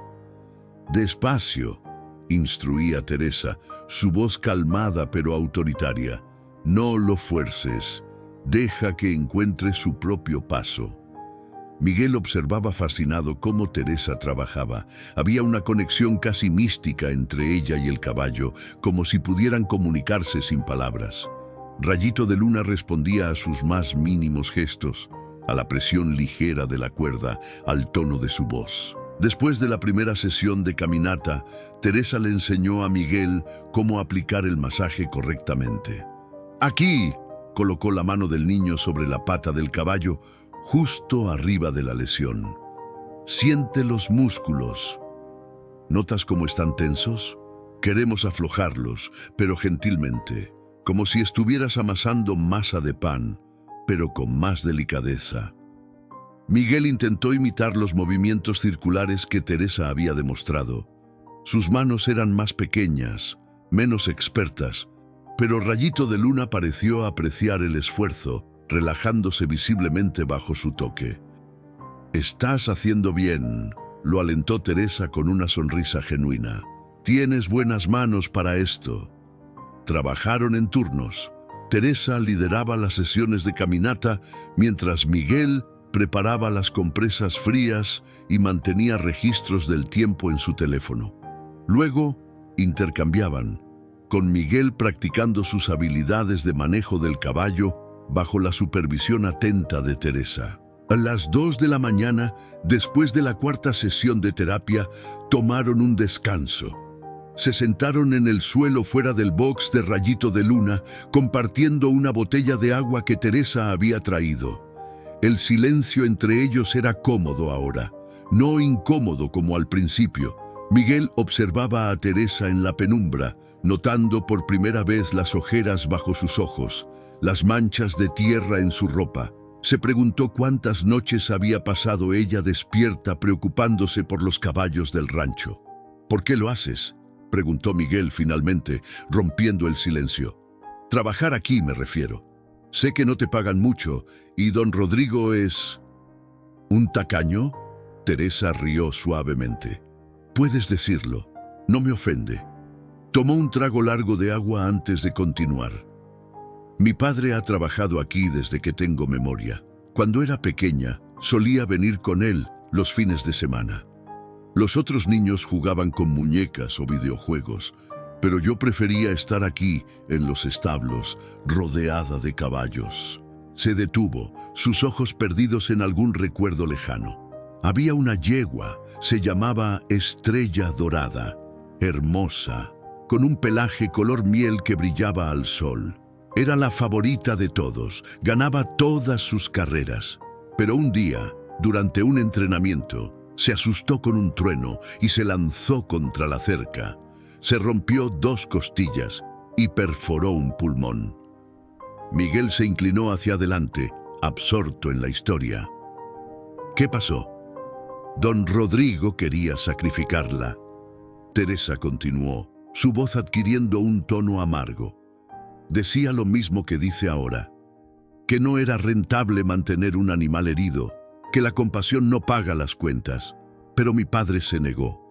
«Despacio», instruía Teresa, su voz calmada pero autoritaria. «No lo fuerces. Deja que encuentre su propio paso». Miguel observaba fascinado cómo Teresa trabajaba. Había una conexión casi mística entre ella y el caballo, como si pudieran comunicarse sin palabras. Rayito de Luna respondía a sus más mínimos gestos, a la presión ligera de la cuerda, al tono de su voz. Después de la primera sesión de caminata, Teresa le enseñó a Miguel cómo aplicar el masaje correctamente. «Aquí», colocó la mano del niño sobre la pata del caballo, justo arriba de la lesión. «Siente los músculos. ¿Notas cómo están tensos? Queremos aflojarlos, pero gentilmente, como si estuvieras amasando masa de pan, pero con más delicadeza». Miguel intentó imitar los movimientos circulares que Teresa había demostrado. Sus manos eran más pequeñas, menos expertas, pero Rayito de Luna pareció apreciar el esfuerzo, relajándose visiblemente bajo su toque. «Estás haciendo bien», lo alentó Teresa con una sonrisa genuina. «Tienes buenas manos para esto». Trabajaron en turnos. Teresa lideraba las sesiones de caminata, mientras Miguel preparaba las compresas frías y mantenía registros del tiempo en su teléfono. Luego, intercambiaban, con Miguel practicando sus habilidades de manejo del caballo bajo la supervisión atenta de Teresa. A las 2 de la mañana, después de la cuarta sesión de terapia, tomaron un descanso. Se sentaron en el suelo fuera del box de Rayito de Luna, compartiendo una botella de agua que Teresa había traído. El silencio entre ellos era cómodo ahora, no incómodo como al principio. Miguel observaba a Teresa en la penumbra, notando por primera vez las ojeras bajo sus ojos, las manchas de tierra en su ropa. Se preguntó cuántas noches había pasado ella despierta preocupándose por los caballos del rancho. «¿Por qué lo haces?», preguntó Miguel finalmente, rompiendo el silencio. «Trabajar aquí me refiero. Sé que no te pagan mucho y don Rodrigo es... ¿un tacaño?». Teresa rió suavemente. «Puedes decirlo, no me ofende». Tomó un trago largo de agua antes de continuar. «Mi padre ha trabajado aquí desde que tengo memoria. Cuando era pequeña, solía venir con él los fines de semana. Los otros niños jugaban con muñecas o videojuegos, pero yo prefería estar aquí, en los establos, rodeada de caballos». Se detuvo, sus ojos perdidos en algún recuerdo lejano. Había una yegua, se llamaba Estrella Dorada, hermosa, con un pelaje color miel que brillaba al sol. Era la favorita de todos, ganaba todas sus carreras. Pero un día, Durante un entrenamiento, se asustó con un trueno y se lanzó contra la cerca. Se rompió 2 costillas y perforó un pulmón. Miguel se inclinó hacia adelante, absorto en la historia. ¿Qué pasó? Don Rodrigo quería sacrificarla. Teresa continuó, su voz adquiriendo un tono amargo. Decía lo mismo que dice ahora, que no era rentable mantener un animal herido, que la compasión no paga las cuentas. Pero mi padre se negó.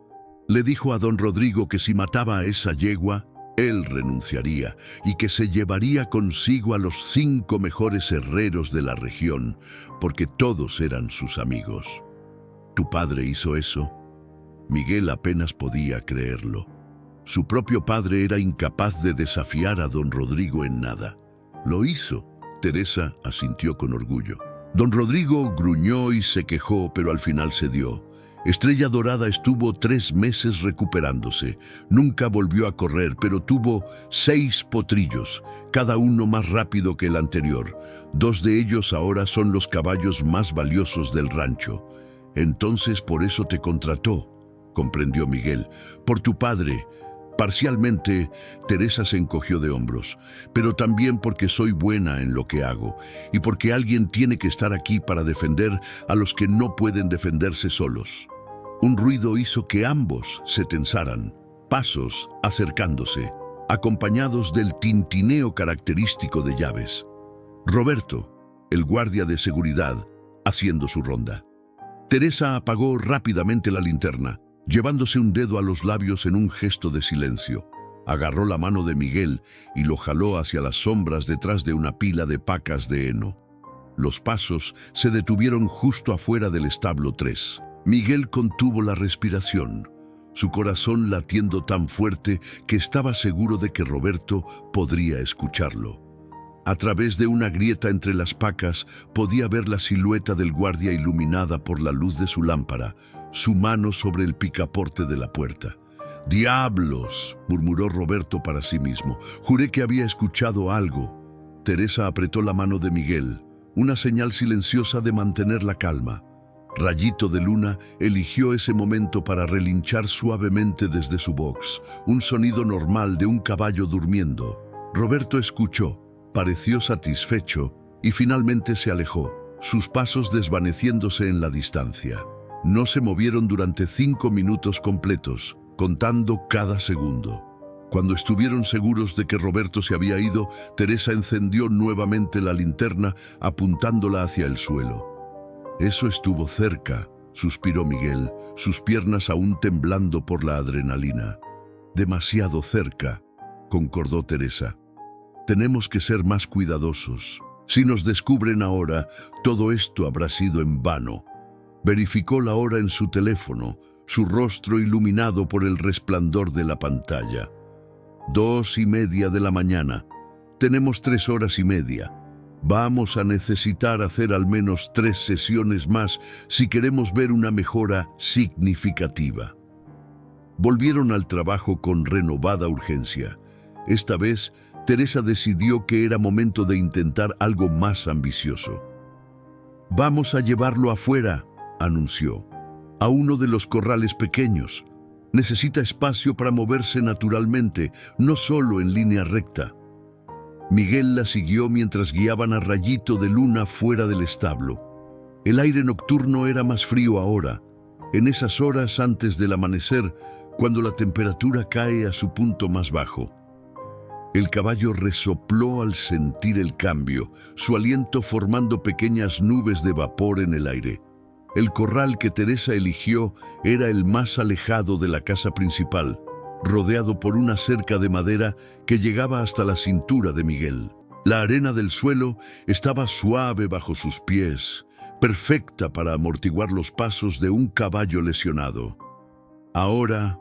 Le dijo a don Rodrigo que si mataba a esa yegua, él renunciaría y que se llevaría consigo a los 5 mejores herreros de la región, porque todos eran sus amigos. ¿Tu padre hizo eso? Miguel apenas podía creerlo. Su propio padre era incapaz de desafiar a don Rodrigo en nada. Lo hizo. Teresa asintió con orgullo. Don Rodrigo gruñó y se quejó, pero al final cedió. Estrella Dorada estuvo 3 meses recuperándose. Nunca volvió a correr, pero tuvo 6 potrillos, cada uno más rápido que el anterior. 2 de ellos ahora son los caballos más valiosos del rancho. Entonces por eso te contrató, comprendió Miguel. Por tu padre. Parcialmente, Teresa se encogió de hombros, pero también porque soy buena en lo que hago y porque alguien tiene que estar aquí para defender a los que no pueden defenderse solos. Un ruido hizo que ambos se tensaran, pasos acercándose, acompañados del tintineo característico de llaves. Roberto, el guardia de seguridad, haciendo su ronda. Teresa apagó rápidamente la linterna, llevándose un dedo a los labios en un gesto de silencio. Agarró la mano de Miguel y lo jaló hacia las sombras detrás de una pila de pacas de heno. Los pasos se detuvieron justo afuera del establo 3. Miguel contuvo la respiración, su corazón latiendo tan fuerte que estaba seguro de que Roberto podría escucharlo. A través de una grieta entre las pacas podía ver la silueta del guardia iluminada por la luz de su lámpara, su mano sobre el picaporte de la puerta. «¡Diablos!», murmuró Roberto para sí mismo. «Juré que había escuchado algo». Teresa apretó la mano de Miguel, una señal silenciosa de mantener la calma. Rayito de Luna eligió ese momento para relinchar suavemente desde su box, un sonido normal de un caballo durmiendo. Roberto escuchó, pareció satisfecho y finalmente se alejó, sus pasos desvaneciéndose en la distancia. No se movieron durante 5 minutos completos, contando cada segundo. Cuando estuvieron seguros de que Roberto se había ido, Teresa encendió nuevamente la linterna, apuntándola hacia el suelo. «Eso estuvo cerca», suspiró Miguel, sus piernas aún temblando por la adrenalina. «Demasiado cerca», concordó Teresa. «Tenemos que ser más cuidadosos. Si nos descubren ahora, todo esto habrá sido en vano». Verificó la hora en su teléfono, su rostro iluminado por el resplandor de la pantalla. 2:30 de la mañana. Tenemos 3 horas y media. Vamos a necesitar hacer al menos 3 sesiones más si queremos ver una mejora significativa. Volvieron al trabajo con renovada urgencia. Esta vez, Teresa decidió que era momento de intentar algo más ambicioso. «Vamos a llevarlo afuera», anunció, «a uno de los corrales pequeños. Necesita espacio para moverse naturalmente, no solo en línea recta». Miguel la siguió mientras guiaban a Rayito de Luna fuera del establo. El aire nocturno era más frío ahora, en esas horas antes del amanecer, cuando la temperatura cae a su punto más bajo. El caballo resopló al sentir el cambio, su aliento formando pequeñas nubes de vapor en el aire. El corral que Teresa eligió era el más alejado de la casa principal, rodeado por una cerca de madera que llegaba hasta la cintura de Miguel. La arena del suelo estaba suave bajo sus pies, perfecta para amortiguar los pasos de un caballo lesionado. Ahora,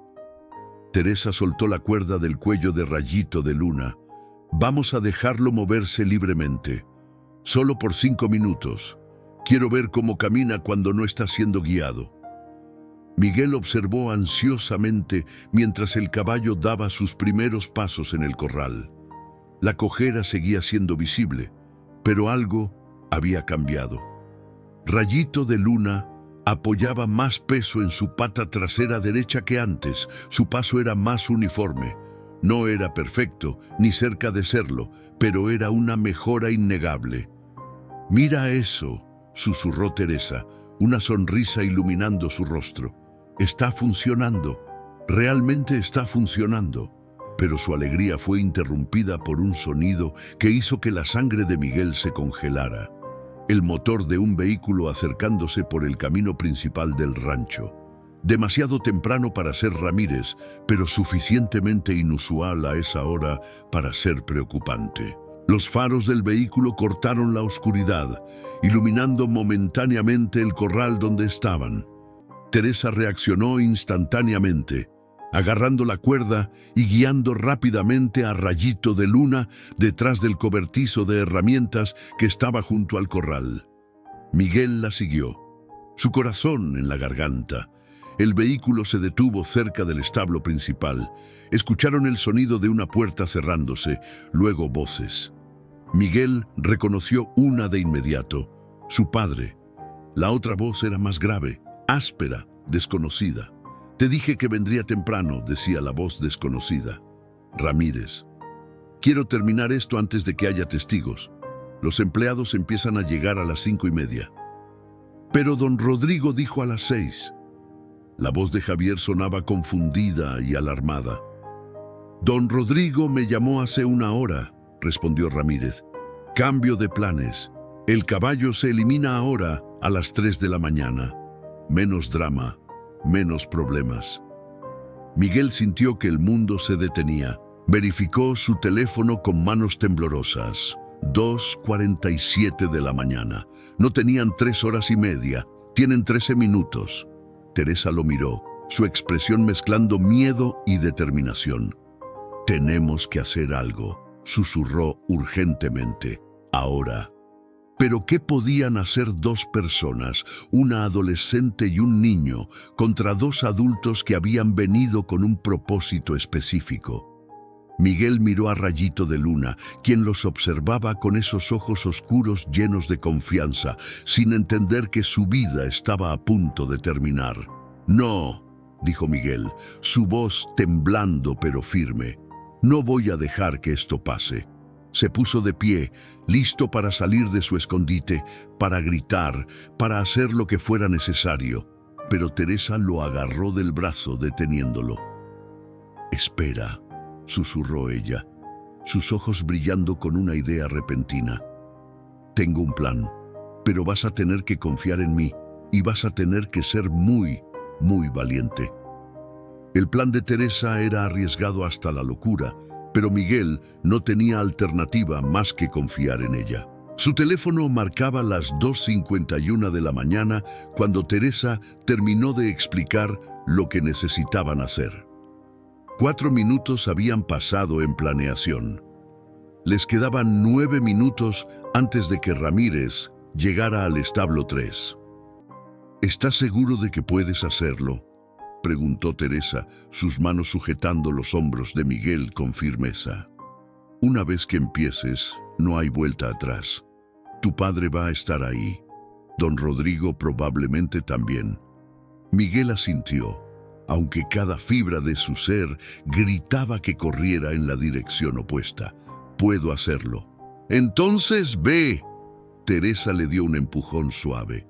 Teresa soltó la cuerda del cuello de Rayito de Luna. «Vamos a dejarlo moverse libremente, solo por 5 minutos. Quiero ver cómo camina cuando no está siendo guiado». Miguel observó ansiosamente mientras el caballo daba sus primeros pasos en el corral. La cojera seguía siendo visible, pero algo había cambiado. Rayito de Luna apoyaba más peso en su pata trasera derecha que antes. Su paso era más uniforme. No era perfecto, ni cerca de serlo, pero era una mejora innegable. «Mira eso», susurró Teresa, una sonrisa iluminando su rostro. «Está funcionando. Realmente está funcionando». Pero su alegría fue interrumpida por un sonido que hizo que la sangre de Miguel se congelara. El motor de un vehículo acercándose por el camino principal del rancho. Demasiado temprano para ser Ramírez, pero suficientemente inusual a esa hora para ser preocupante. Los faros del vehículo cortaron la oscuridad, iluminando momentáneamente el corral donde estaban. Teresa reaccionó instantáneamente, agarrando la cuerda y guiando rápidamente a Rayito de Luna detrás del cobertizo de herramientas que estaba junto al corral. Miguel la siguió, su corazón en la garganta. El vehículo se detuvo cerca del establo principal. Escucharon el sonido de una puerta cerrándose, luego voces. Miguel reconoció una de inmediato, su padre. La otra voz era más grave, áspera, desconocida. «Te dije que vendría temprano», decía la voz desconocida. «Ramírez. Quiero terminar esto antes de que haya testigos. Los empleados empiezan a llegar a las 5:30». «Pero don Rodrigo dijo a las 6». La voz de Javier sonaba confundida y alarmada. «Don Rodrigo me llamó hace 1 hora», respondió Ramírez. «Cambio de planes. El caballo se elimina ahora a las 3 de la mañana. Menos drama, menos problemas». Miguel sintió que el mundo se detenía. Verificó su teléfono con manos temblorosas. 2:47 de la mañana. No tenían 3 horas y media. Tienen 13 minutos. Teresa lo miró, su expresión mezclando miedo y determinación. «Tenemos que hacer algo», susurró urgentemente. «Ahora». Pero ¿qué podían hacer 2 personas, una adolescente y un niño, contra 2 adultos que habían venido con un propósito específico? Miguel miró a Rayito de Luna, quien los observaba con esos ojos oscuros llenos de confianza, sin entender que su vida estaba a punto de terminar. «No», dijo Miguel, su voz temblando pero firme. «No voy a dejar que esto pase». Se puso de pie, listo para salir de su escondite, para gritar, para hacer lo que fuera necesario. Pero Teresa lo agarró del brazo, deteniéndolo. «Espera», susurró ella, sus ojos brillando con una idea repentina. «Tengo un plan, pero vas a tener que confiar en mí y vas a tener que ser muy, muy valiente». El plan de Teresa era arriesgado hasta la locura, pero Miguel no tenía alternativa más que confiar en ella. Su teléfono marcaba las 2:51 de la mañana cuando Teresa terminó de explicar lo que necesitaban hacer. 4 minutos habían pasado en planeación. Les quedaban 9 minutos antes de que Ramírez llegara al establo 3. «¿Estás seguro de que puedes hacerlo?», preguntó Teresa, sus manos sujetando los hombros de Miguel con firmeza. «Una vez que empieces, no hay vuelta atrás. Tu padre va a estar ahí. Don Rodrigo probablemente también». Miguel asintió, aunque cada fibra de su ser gritaba que corriera en la dirección opuesta. «Puedo hacerlo». «Entonces ve». Teresa le dio un empujón suave.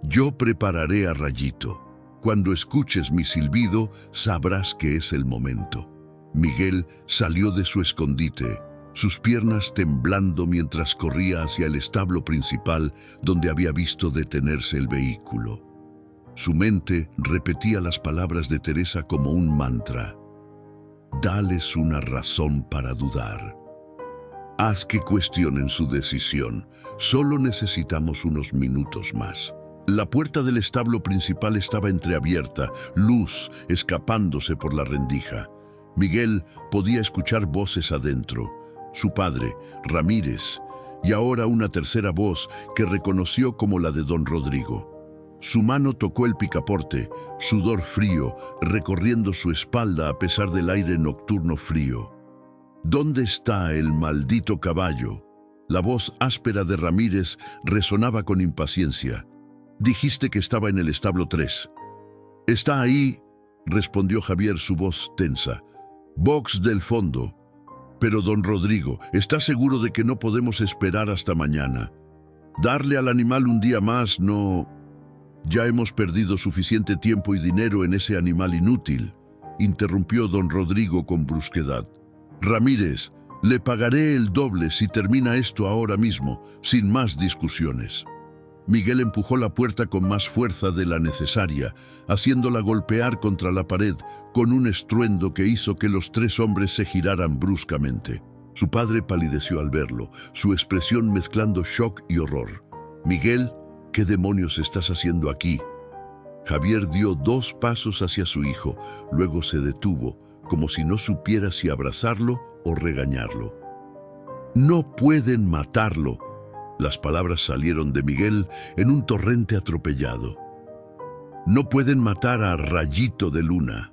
«Yo prepararé a Rayito. Cuando escuches mi silbido, sabrás que es el momento». Miguel salió de su escondite, sus piernas temblando mientras corría hacia el establo principal donde había visto detenerse el vehículo. Su mente repetía las palabras de Teresa como un mantra. «Dales una razón para dudar. Haz que cuestionen su decisión. Solo necesitamos unos minutos más». La puerta del establo principal estaba entreabierta, luz escapándose por la rendija. Miguel podía escuchar voces adentro. Su padre, Ramírez, y ahora una tercera voz que reconoció como la de don Rodrigo. Su mano tocó el picaporte, sudor frío, recorriendo su espalda a pesar del aire nocturno frío. «¿Dónde está el maldito caballo?». La voz áspera de Ramírez resonaba con impaciencia. Dijiste que estaba en el establo 3. Está ahí, respondió Javier, su voz tensa. Box del fondo. Pero, don Rodrigo, ¿está seguro de que no podemos esperar hasta mañana? Darle al animal un día más no... Ya hemos perdido suficiente tiempo y dinero en ese animal inútil, interrumpió don Rodrigo con brusquedad. Ramírez, le pagaré el doble si termina esto ahora mismo, sin más discusiones. Miguel empujó la puerta con más fuerza de la necesaria, haciéndola golpear contra la pared con un estruendo que hizo que los tres hombres se giraran bruscamente. Su padre palideció al verlo, su expresión mezclando shock y horror. Miguel, ¿qué demonios estás haciendo aquí? Javier dio 2 pasos hacia su hijo, luego se detuvo, como si no supiera si abrazarlo o regañarlo. No pueden matarlo. Las palabras salieron de Miguel en un torrente atropellado. No pueden matar a Rayito de Luna.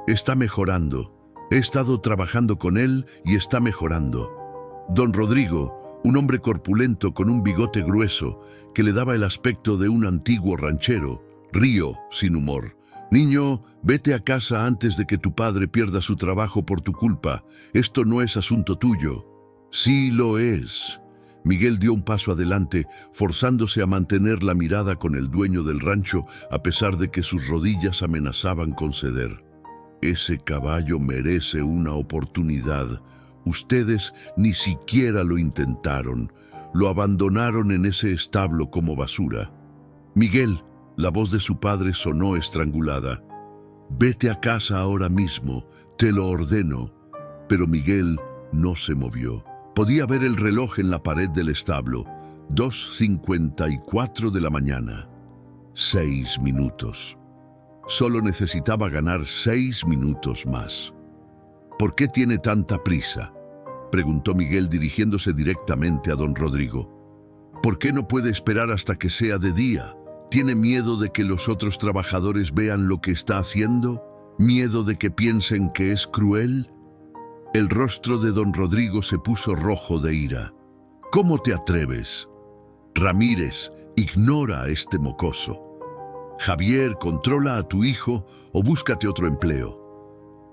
Está mejorando. He estado trabajando con él y está mejorando. Don Rodrigo, un hombre corpulento con un bigote grueso que le daba el aspecto de un antiguo ranchero, rió sin humor. Niño, vete a casa antes de que tu padre pierda su trabajo por tu culpa. Esto no es asunto tuyo. Sí lo es. Miguel dio un paso adelante, forzándose a mantener la mirada con el dueño del rancho, a pesar de que sus rodillas amenazaban con ceder. Ese caballo merece una oportunidad. Ustedes ni siquiera lo intentaron. Lo abandonaron en ese establo como basura. Miguel, la voz de su padre sonó estrangulada. Vete a casa ahora mismo, te lo ordeno. Pero Miguel no se movió. Podía ver el reloj en la pared del establo. 2:54 de la mañana. 6 minutos. Solo necesitaba ganar 6 minutos más. ¿Por qué tiene tanta prisa?, preguntó Miguel dirigiéndose directamente a don Rodrigo. ¿Por qué no puede esperar hasta que sea de día? ¿Tiene miedo de que los otros trabajadores vean lo que está haciendo? ¿Miedo de que piensen que es cruel? El rostro de don Rodrigo se puso rojo de ira. ¿Cómo te atreves? Ramírez, ignora a este mocoso. Javier, controla a tu hijo o búscate otro empleo.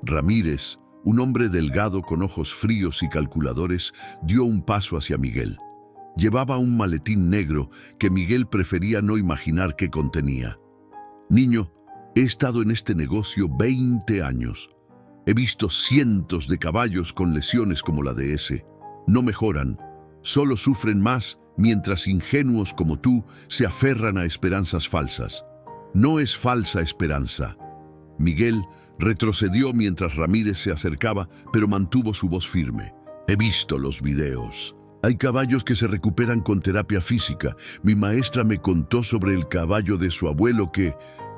Ramírez, un hombre delgado con ojos fríos y calculadores, dio un paso hacia Miguel. Llevaba un maletín negro que Miguel prefería no imaginar qué contenía. Niño, he estado en este negocio 20 años. He visto cientos de caballos con lesiones como la de ese. No mejoran, solo sufren más mientras ingenuos como tú se aferran a esperanzas falsas. No es falsa esperanza. Miguel retrocedió mientras Ramírez se acercaba, pero mantuvo su voz firme. He visto los videos. Hay caballos que se recuperan con terapia física. Mi maestra me contó sobre el caballo de su abuelo que...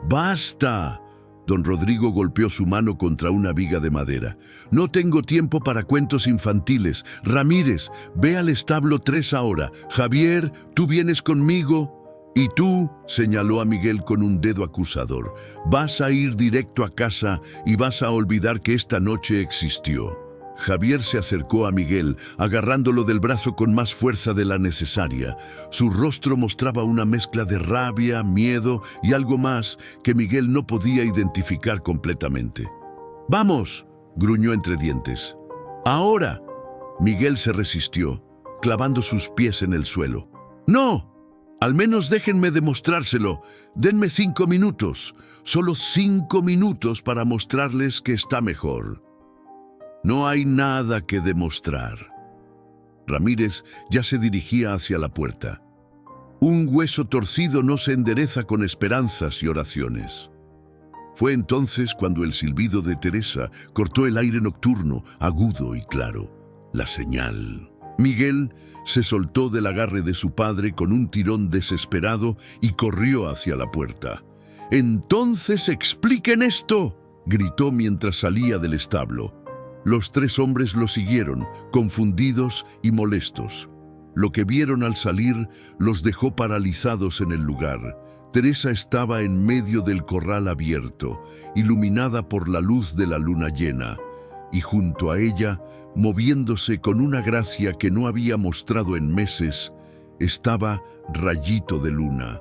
¡Basta! Don Rodrigo golpeó su mano contra una viga de madera. No tengo tiempo para cuentos infantiles. Ramírez, ve al establo 3 ahora. Javier, ¿tú vienes conmigo? Y tú, señaló a Miguel con un dedo acusador, vas a ir directo a casa y vas a olvidar que esta noche existió. Javier se acercó a Miguel, agarrándolo del brazo con más fuerza de la necesaria. Su rostro mostraba una mezcla de rabia, miedo y algo más que Miguel no podía identificar completamente. ¡Vamos!, gruñó entre dientes. ¡Ahora! Miguel se resistió, clavando sus pies en el suelo. ¡No! Al menos déjenme demostrárselo. Denme 5 minutos. Solo 5 minutos para mostrarles que está mejor. No hay nada que demostrar. Ramírez ya se dirigía hacia la puerta. Un hueso torcido no se endereza con esperanzas y oraciones. Fue entonces cuando el silbido de Teresa cortó el aire nocturno, agudo y claro. La señal. Miguel se soltó del agarre de su padre con un tirón desesperado y corrió hacia la puerta. «¡Entonces expliquen esto!», gritó mientras salía del establo. Los 3 hombres lo siguieron, confundidos y molestos. Lo que vieron al salir los dejó paralizados en el lugar. Teresa estaba en medio del corral abierto, iluminada por la luz de la luna llena, y junto a ella, moviéndose con una gracia que no había mostrado en meses, estaba Rayito de Luna.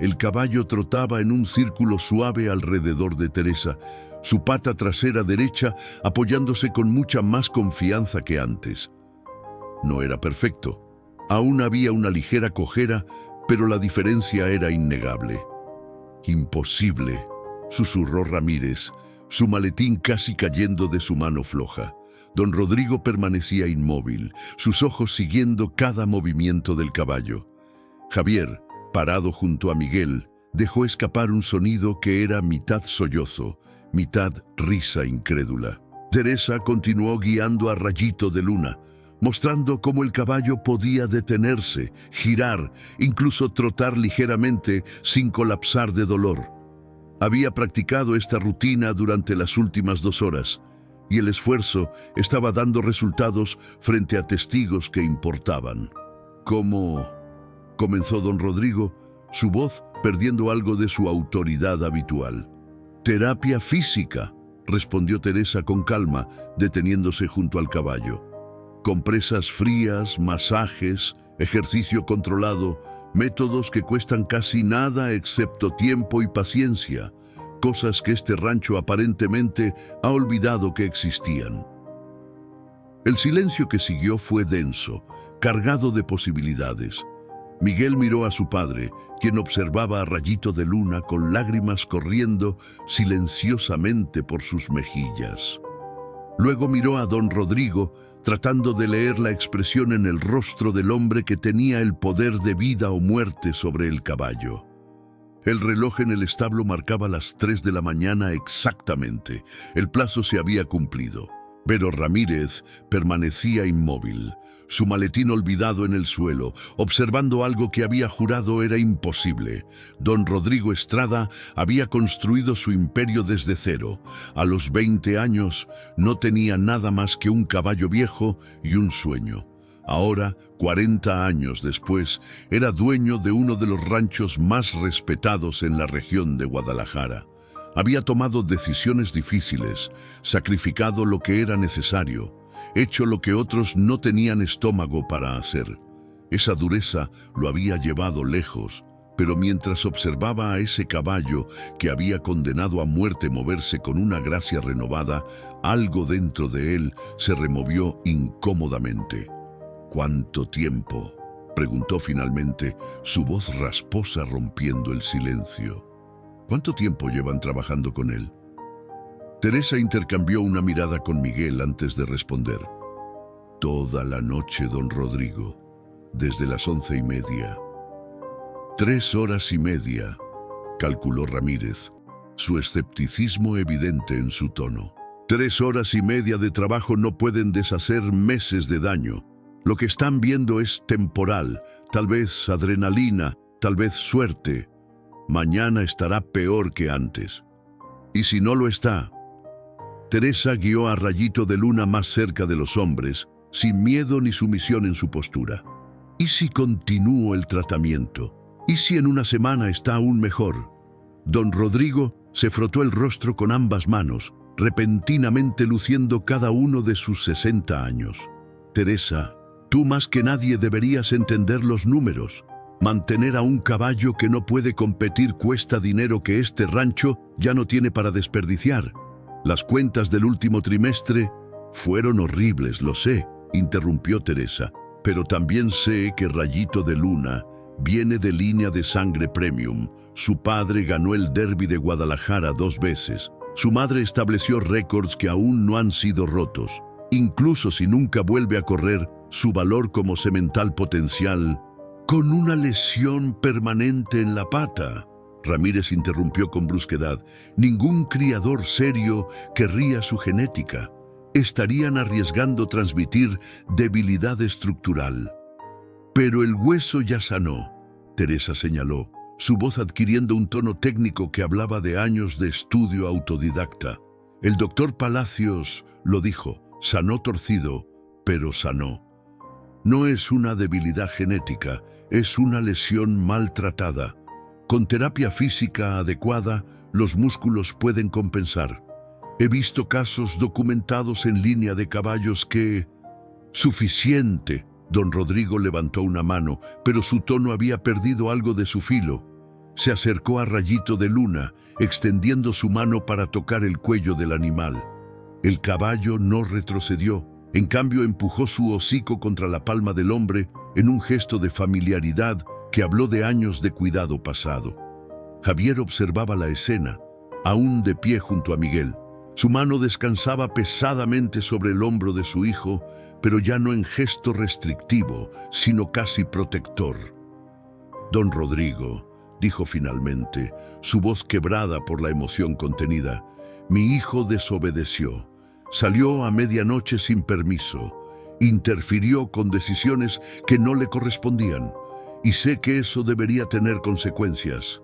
El caballo trotaba en un círculo suave alrededor de Teresa, su pata trasera derecha apoyándose con mucha más confianza que antes. No era perfecto. Aún había una ligera cojera, pero la diferencia era innegable. «Imposible», susurró Ramírez, su maletín casi cayendo de su mano floja. Don Rodrigo permanecía inmóvil, sus ojos siguiendo cada movimiento del caballo. Javier, parado junto a Miguel, dejó escapar un sonido que era mitad sollozo, mitad risa incrédula. Teresa continuó guiando a Rayito de Luna, mostrando cómo el caballo podía detenerse, girar, incluso trotar ligeramente sin colapsar de dolor. Había practicado esta rutina durante las últimas 2 horas, y el esfuerzo estaba dando resultados frente a testigos que importaban. «¿Cómo?», comenzó don Rodrigo, su voz perdiendo algo de su autoridad habitual. «Terapia física», respondió Teresa con calma, deteniéndose junto al caballo. «Compresas frías, masajes, ejercicio controlado, métodos que cuestan casi nada excepto tiempo y paciencia, cosas que este rancho aparentemente ha olvidado que existían». El silencio que siguió fue denso, cargado de posibilidades. Miguel miró a su padre, quien observaba a Rayito de Luna con lágrimas corriendo silenciosamente por sus mejillas. Luego miró a don Rodrigo, tratando de leer la expresión en el rostro del hombre que tenía el poder de vida o muerte sobre el caballo. El reloj en el establo marcaba las 3 de la mañana exactamente. El plazo se había cumplido. Pero Ramírez permanecía inmóvil, su maletín olvidado en el suelo, observando algo que había jurado era imposible. Don Rodrigo Estrada había construido su imperio desde cero. A los 20 años no tenía nada más que un caballo viejo y un sueño. Ahora, 40 años después, era dueño de uno de los ranchos más respetados en la región de Guadalajara. Había tomado decisiones difíciles, sacrificado lo que era necesario, hecho lo que otros no tenían estómago para hacer. Esa dureza lo había llevado lejos, pero mientras observaba a ese caballo que había condenado a muerte moverse con una gracia renovada, algo dentro de él se removió incómodamente. «¿Cuánto tiempo?», preguntó finalmente, su voz rasposa rompiendo el silencio. «¿Cuánto tiempo llevan trabajando con él?». Teresa intercambió una mirada con Miguel antes de responder. «Toda la noche, don Rodrigo, desde las 11:30». «3 horas y media», calculó Ramírez, su escepticismo evidente en su tono. 3 horas y media de trabajo no pueden deshacer meses de daño. Lo que están viendo es temporal, tal vez adrenalina, tal vez suerte. Mañana estará peor que antes. Y si no lo está...». Teresa guió a Rayito de Luna más cerca de los hombres, sin miedo ni sumisión en su postura. «¿Y si continúo el tratamiento? ¿Y si en una semana está aún mejor?». Don Rodrigo se frotó el rostro con ambas manos, repentinamente luciendo cada uno de sus 60 años. «Teresa, tú más que nadie deberías entender los números. Mantener a un caballo que no puede competir cuesta dinero que este rancho ya no tiene para desperdiciar. Las cuentas del último trimestre fueron horribles, lo sé», interrumpió Teresa, «pero también sé que Rayito de Luna viene de línea de sangre premium. Su padre ganó el Derby de Guadalajara 2 veces. Su madre estableció récords que aún no han sido rotos. Incluso si nunca vuelve a correr, su valor como semental potencial...». «Con una lesión permanente en la pata», Ramírez interrumpió con brusquedad. «Ningún criador serio querría su genética. Estarían arriesgando transmitir debilidad estructural». «Pero el hueso ya sanó», Teresa señaló, su voz adquiriendo un tono técnico que hablaba de años de estudio autodidacta. «El doctor Palacios lo dijo, sanó torcido, pero sanó. No es una debilidad genética, es una lesión maltratada. Con terapia física adecuada, los músculos pueden compensar. He visto casos documentados en línea de caballos que...». «Suficiente». Don Rodrigo levantó una mano, pero su tono había perdido algo de su filo. Se acercó a Rayito de Luna, extendiendo su mano para tocar el cuello del animal. El caballo no retrocedió, en cambio empujó su hocico contra la palma del hombre en un gesto de familiaridad que habló de años de cuidado pasado. Javier observaba la escena, aún de pie junto a Miguel. Su mano descansaba pesadamente sobre el hombro de su hijo, pero ya no en gesto restrictivo, sino casi protector. «Don Rodrigo», dijo finalmente, su voz quebrada por la emoción contenida, «mi hijo desobedeció. Salió a medianoche sin permiso. Interfirió con decisiones que no le correspondían. Y sé que eso debería tener consecuencias».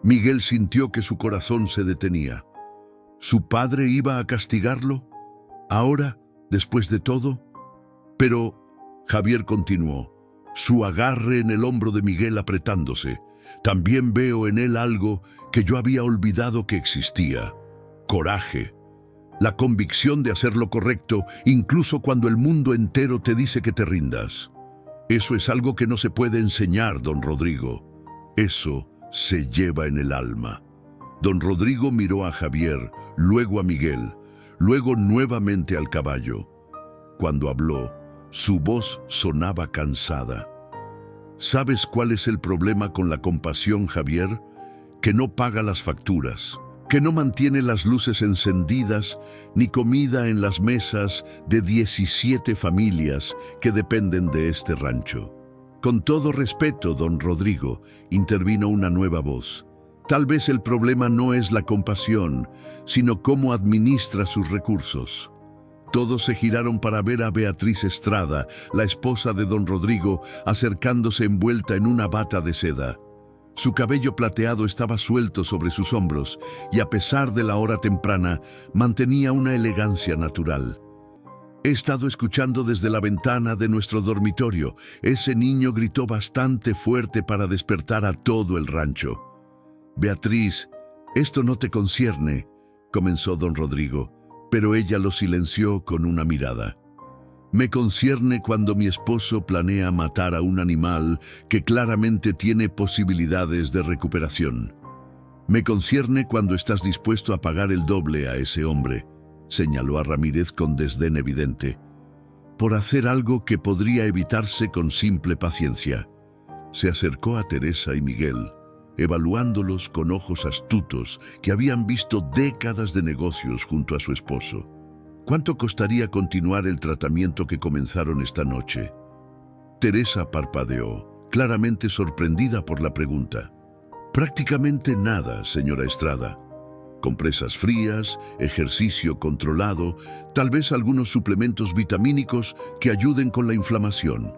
Miguel sintió que su corazón se detenía. ¿Su padre iba a castigarlo? ¿Ahora, después de todo? Pero Javier continuó, su agarre en el hombro de Miguel apretándose. También veo en él algo que yo había olvidado que existía. Coraje. La convicción de hacer lo correcto, incluso cuando el mundo entero te dice que te rindas. Eso es algo que no se puede enseñar, don Rodrigo. Eso se lleva en el alma. Don Rodrigo miró a Javier, luego a Miguel, luego nuevamente al caballo. Cuando habló, su voz sonaba cansada. ¿Sabes cuál es el problema con la compasión, Javier? Que no paga las facturas, que no mantiene las luces encendidas, ni comida en las mesas de 17 familias que dependen de este rancho. Con todo respeto, don Rodrigo, intervino una nueva voz. Tal vez el problema no es la compasión, sino cómo administra sus recursos. Todos se giraron para ver a Beatriz Estrada, la esposa de don Rodrigo, acercándose envuelta en una bata de seda. Su cabello plateado estaba suelto sobre sus hombros y, a pesar de la hora temprana, mantenía una elegancia natural. He estado escuchando desde la ventana de nuestro dormitorio. Ese niño gritó bastante fuerte para despertar a todo el rancho. Beatriz, esto no te concierne, comenzó don Rodrigo, pero ella lo silenció con una mirada. Me concierne cuando mi esposo planea matar a un animal que claramente tiene posibilidades de recuperación. Me concierne cuando estás dispuesto a pagar el doble a ese hombre, señaló a Ramírez con desdén evidente, por hacer algo que podría evitarse con simple paciencia. Se acercó a Teresa y Miguel, evaluándolos con ojos astutos que habían visto décadas de negocios junto a su esposo. ¿Cuánto costaría continuar el tratamiento que comenzaron esta noche? Teresa parpadeó, claramente sorprendida por la pregunta. Prácticamente nada, señora Estrada. Compresas frías, ejercicio controlado, tal vez algunos suplementos vitamínicos que ayuden con la inflamación.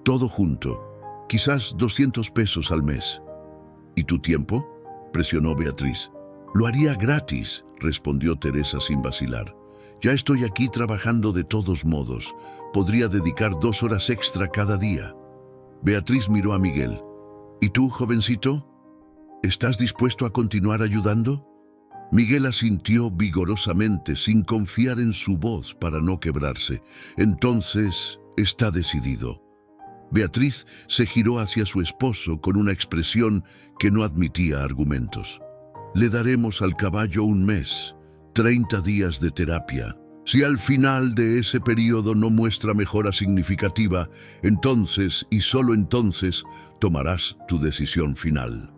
Todo junto. Quizás 200 pesos al mes. ¿Y tu tiempo?, presionó Beatriz. Lo haría gratis, respondió Teresa sin vacilar. Ya estoy aquí trabajando de todos modos. Podría dedicar 2 horas extra cada día. Beatriz miró a Miguel. ¿Y tú, jovencito? ¿Estás dispuesto a continuar ayudando? Miguel asintió vigorosamente, sin confiar en su voz para no quebrarse. Entonces, está decidido. Beatriz se giró hacia su esposo con una expresión que no admitía argumentos. Le daremos al caballo 1 mes, 30 días de terapia. Si al final de ese periodo no muestra mejora significativa, entonces, y solo entonces, tomarás tu decisión final.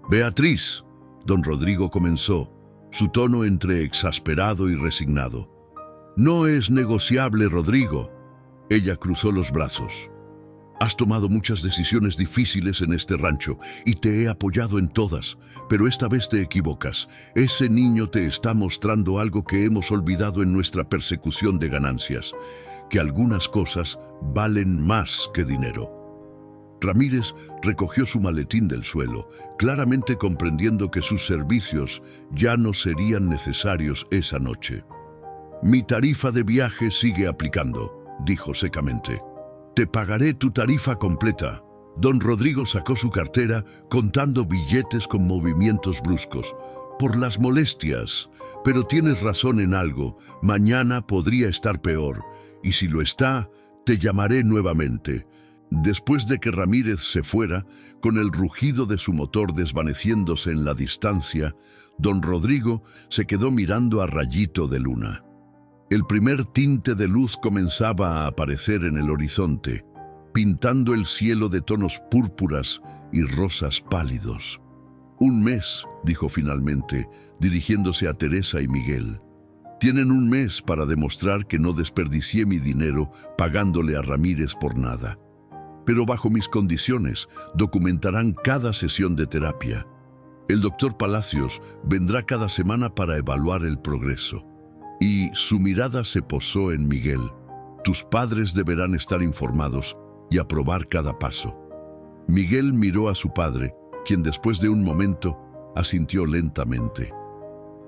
Beatriz, don Rodrigo comenzó, su tono entre exasperado y resignado. No es negociable, Rodrigo. Ella cruzó los brazos. Has tomado muchas decisiones difíciles en este rancho y te he apoyado en todas, pero esta vez te equivocas. Ese niño te está mostrando algo que hemos olvidado en nuestra persecución de ganancias, que algunas cosas valen más que dinero. Ramírez recogió su maletín del suelo, claramente comprendiendo que sus servicios ya no serían necesarios esa noche. Mi tarifa de viaje sigue aplicando, dijo secamente. Te pagaré tu tarifa completa. Don Rodrigo sacó su cartera contando billetes con movimientos bruscos. Por las molestias, pero tienes razón en algo. Mañana podría estar peor, y si lo está, te llamaré nuevamente. Después de que Ramírez se fuera, con el rugido de su motor desvaneciéndose en la distancia, don Rodrigo se quedó mirando a Rayito de Luna. El primer tinte de luz comenzaba a aparecer en el horizonte, pintando el cielo de tonos púrpuras y rosas pálidos. «Un mes», dijo finalmente, dirigiéndose a Teresa y Miguel. «Tienen un mes para demostrar que no desperdicié mi dinero pagándole a Ramírez por nada. Pero bajo mis condiciones, documentarán cada sesión de terapia. El doctor Palacios vendrá cada semana para evaluar el progreso». Y su mirada se posó en Miguel. «Tus padres deberán estar informados y aprobar cada paso». Miguel miró a su padre, quien después de un momento asintió lentamente.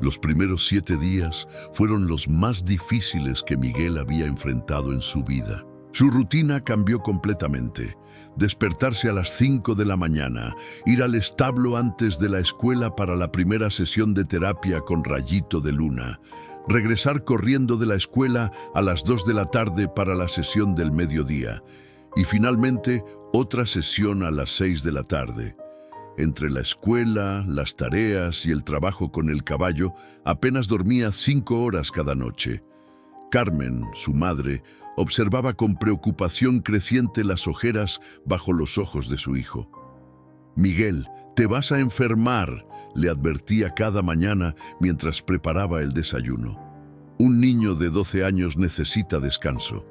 Los primeros 7 días fueron los más difíciles que Miguel había enfrentado en su vida. Su rutina cambió completamente. Despertarse a las 5 de la mañana, ir al establo antes de la escuela para la primera sesión de terapia con Rayito de Luna, regresar corriendo de la escuela a las 2 de la tarde para la sesión del mediodía y finalmente otra sesión a las 6 de la tarde. Entre la escuela, las tareas y el trabajo con el caballo, apenas dormía 5 horas cada noche. Carmen, su madre, observaba con preocupación creciente las ojeras bajo los ojos de su hijo. «Miguel, te vas a enfermar», le advertía cada mañana mientras preparaba el desayuno. «Un niño de 12 años necesita descanso».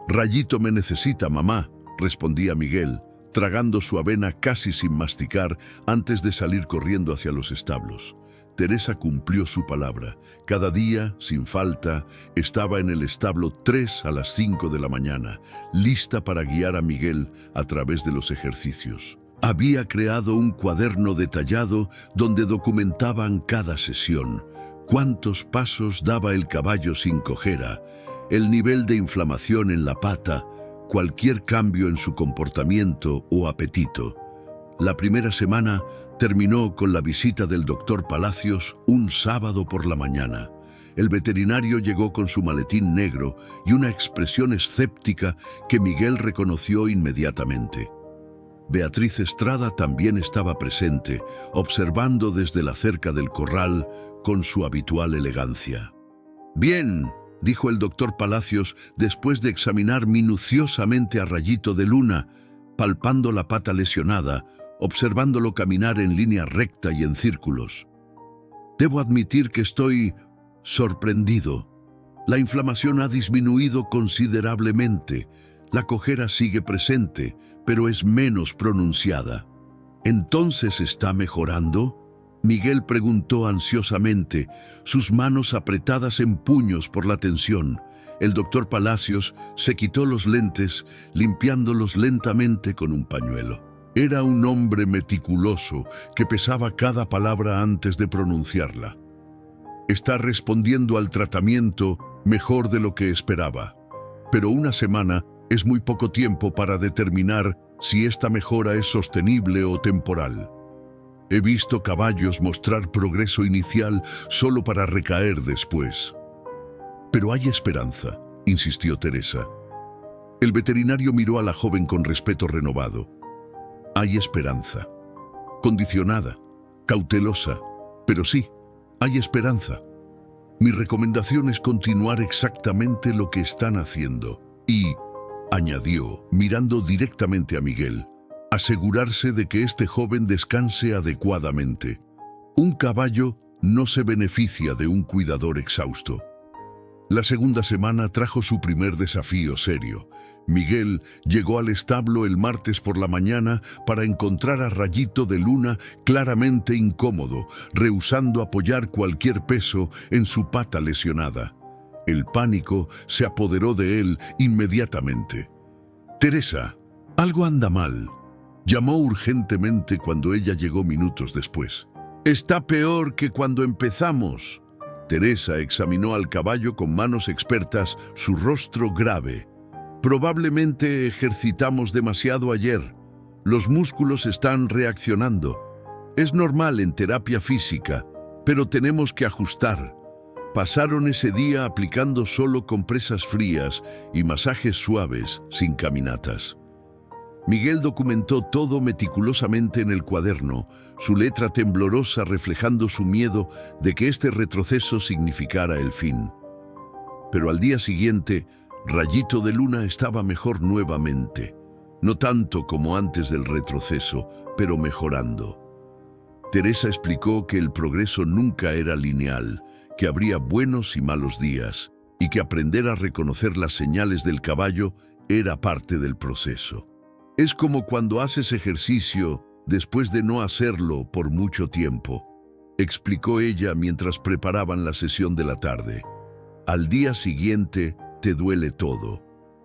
«Rayito me necesita, mamá», respondía Miguel, tragando su avena casi sin masticar antes de salir corriendo hacia los establos. Teresa cumplió su palabra. Cada día, sin falta, estaba en el establo 3 a las 5 de la mañana, lista para guiar a Miguel a través de los ejercicios. Había creado un cuaderno detallado donde documentaban cada sesión, cuántos pasos daba el caballo sin cojera, el nivel de inflamación en la pata, cualquier cambio en su comportamiento o apetito. La primera semana terminó con la visita del doctor Palacios un sábado por la mañana. El veterinario llegó con su maletín negro y una expresión escéptica que Miguel reconoció inmediatamente. Beatriz Estrada también estaba presente, observando desde la cerca del corral con su habitual elegancia. «Bien», dijo el doctor Palacios después de examinar minuciosamente a Rayito de Luna, palpando la pata lesionada, observándolo caminar en línea recta y en círculos. «Debo admitir que estoy sorprendido. La inflamación ha disminuido considerablemente. La cojera sigue presente, pero es menos pronunciada». «¿Entonces está mejorando?», Miguel preguntó ansiosamente, sus manos apretadas en puños por la tensión. El doctor Palacios se quitó los lentes, limpiándolos lentamente con un pañuelo. Era un hombre meticuloso que pesaba cada palabra antes de pronunciarla. «Está respondiendo al tratamiento mejor de lo que esperaba. Pero una semana es muy poco tiempo para determinar si esta mejora es sostenible o temporal. He visto caballos mostrar progreso inicial solo para recaer después». «Pero hay esperanza», insistió Teresa. El veterinario miró a la joven con respeto renovado. «Hay esperanza. Condicionada, cautelosa, pero sí, hay esperanza. Mi recomendación es continuar exactamente lo que están haciendo y», añadió, mirando directamente a Miguel, «asegurarse de que este joven descanse adecuadamente. Un caballo no se beneficia de un cuidador exhausto». La segunda semana trajo su primer desafío serio. Miguel llegó al establo el martes por la mañana para encontrar a Rayito de Luna claramente incómodo, rehusando apoyar cualquier peso en su pata lesionada. El pánico se apoderó de él inmediatamente. «Teresa, algo anda mal», llamó urgentemente cuando ella llegó minutos después. «Está peor que cuando empezamos». Teresa examinó al caballo con manos expertas, su rostro grave. «Probablemente ejercitamos demasiado ayer. Los músculos están reaccionando. Es normal en terapia física, pero tenemos que ajustar». Pasaron ese día aplicando solo compresas frías y masajes suaves, sin caminatas. Miguel documentó todo meticulosamente en el cuaderno, su letra temblorosa reflejando su miedo de que este retroceso significara el fin. Pero al día siguiente, Rayito de Luna estaba mejor nuevamente. No tanto como antes del retroceso, pero mejorando. Teresa explicó que el progreso nunca era lineal, que habría buenos y malos días, y que aprender a reconocer las señales del caballo era parte del proceso. Es como cuando haces ejercicio después de no hacerlo por mucho tiempo, explicó ella mientras preparaban la sesión de la tarde. Al día siguiente te duele todo.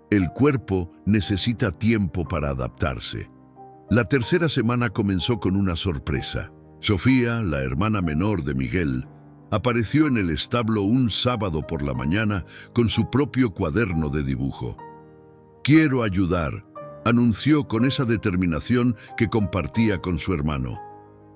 El cuerpo necesita tiempo para adaptarse. La tercera semana comenzó con una sorpresa. Sofía, la hermana menor de Miguel, apareció en el establo un sábado por la mañana con su propio cuaderno de dibujo. «Quiero ayudar», anunció con esa determinación que compartía con su hermano.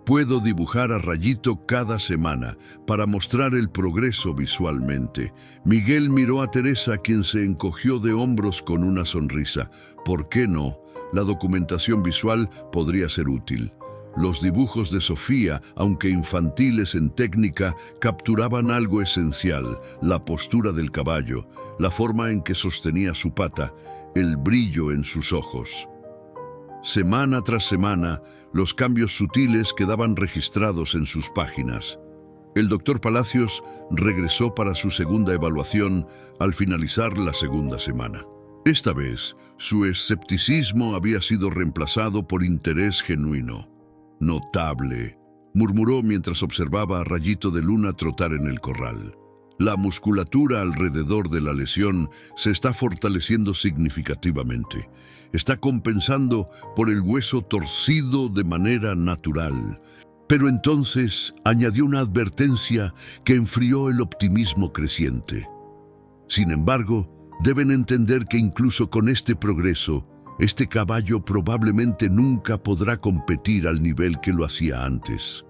«Puedo dibujar a Rayito cada semana para mostrar el progreso visualmente». Miguel miró a Teresa, quien se encogió de hombros con una sonrisa. «¿Por qué no? La documentación visual podría ser útil». Los dibujos de Sofía, aunque infantiles en técnica, capturaban algo esencial: la postura del caballo, la forma en que sostenía su pata, el brillo en sus ojos. Semana tras semana, los cambios sutiles quedaban registrados en sus páginas. El doctor Palacios regresó para su segunda evaluación al finalizar la segunda semana. Esta vez, su escepticismo había sido reemplazado por interés genuino. «Notable», murmuró mientras observaba a Rayito de Luna trotar en el corral. «La musculatura alrededor de la lesión se está fortaleciendo significativamente. Está compensando por el hueso torcido de manera natural». Pero entonces añadió una advertencia que enfrió el optimismo creciente. «Sin embargo, deben entender que incluso con este progreso, este caballo probablemente nunca podrá competir al nivel que lo hacía antes.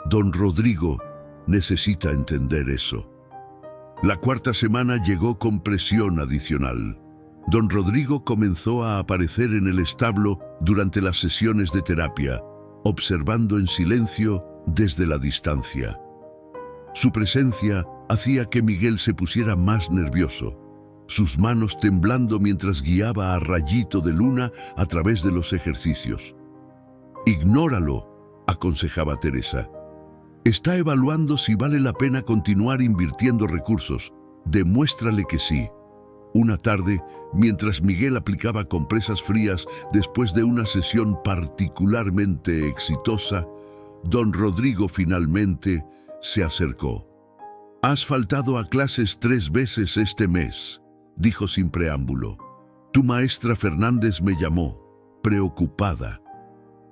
Don Rodrigo necesita entender eso». La cuarta semana llegó con presión adicional. Don Rodrigo comenzó a aparecer en el establo durante las sesiones de terapia, observando en silencio desde la distancia. Su presencia hacía que Miguel se pusiera más nervioso, sus manos temblando mientras guiaba a Rayito de Luna a través de los ejercicios. «Ignóralo», aconsejaba Teresa. «Está evaluando si vale la pena continuar invirtiendo recursos. Demuéstrale que sí». Una tarde, mientras Miguel aplicaba compresas frías después de una sesión particularmente exitosa, don Rodrigo finalmente se acercó. «Has faltado a clases 3 veces este mes», dijo sin preámbulo. «Tu maestra Fernández me llamó, preocupada».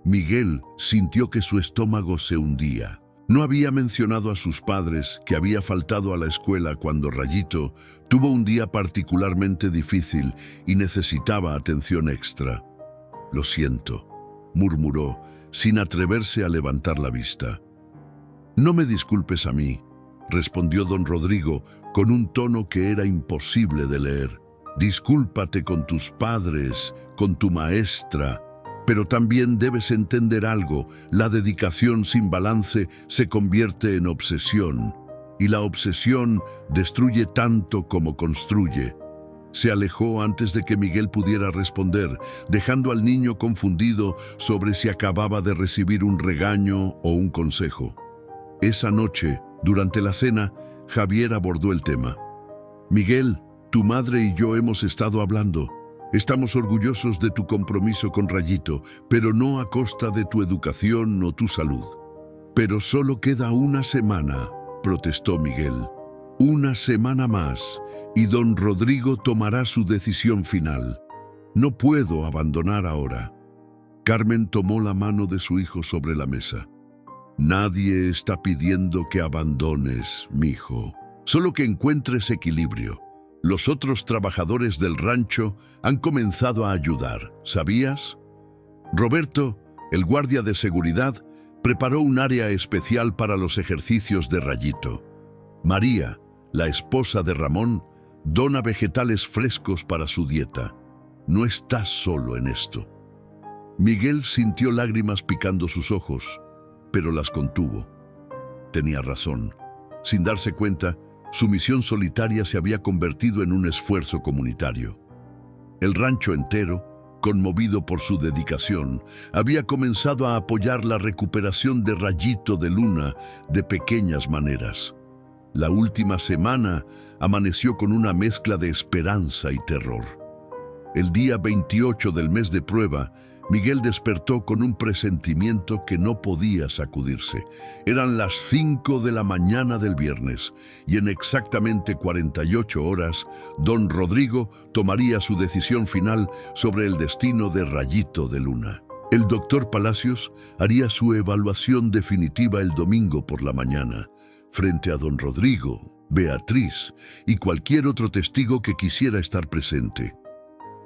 Miguel sintió que su estómago se hundía. No había mencionado a sus padres que había faltado a la escuela cuando Rayito tuvo un día particularmente difícil y necesitaba atención extra. «Lo siento», murmuró, sin atreverse a levantar la vista. «No me disculpes a mí», respondió don Rodrigo con un tono que era imposible de leer. «Discúlpate con tus padres, con tu maestra, pero también debes entender algo: la dedicación sin balance se convierte en obsesión, y la obsesión destruye tanto como construye». Se alejó antes de que Miguel pudiera responder, dejando al niño confundido sobre si acababa de recibir un regaño o un consejo. Esa noche, durante la cena, Javier abordó el tema. «Miguel, tu madre y yo hemos estado hablando. Estamos orgullosos de tu compromiso con Rayito, pero no a costa de tu educación o tu salud». «Pero solo queda una semana», protestó Miguel. «Una semana más, y don Rodrigo tomará su decisión final. No puedo abandonar ahora». Carmen tomó la mano de su hijo sobre la mesa. «Nadie está pidiendo que abandones, mijo. Solo que encuentres equilibrio. Los otros trabajadores del rancho han comenzado a ayudar, ¿sabías? Roberto, el guardia de seguridad, preparó un área especial para los ejercicios de Rayito. María, la esposa de Ramón, dona vegetales frescos para su dieta. No estás solo en esto». Miguel sintió lágrimas picando sus ojos, pero las contuvo. Tenía razón. Sin darse cuenta, su misión solitaria se había convertido en un esfuerzo comunitario. El rancho entero, conmovido por su dedicación, había comenzado a apoyar la recuperación de Rayito de Luna de pequeñas maneras. La última semana amaneció con una mezcla de esperanza y terror. El día 28 del mes de prueba, Miguel despertó con un presentimiento que no podía sacudirse. Eran las 5 de la mañana del viernes, y en exactamente 48 horas, don Rodrigo tomaría su decisión final sobre el destino de Rayito de Luna. El doctor Palacios haría su evaluación definitiva el domingo por la mañana, frente a don Rodrigo, Beatriz y cualquier otro testigo que quisiera estar presente.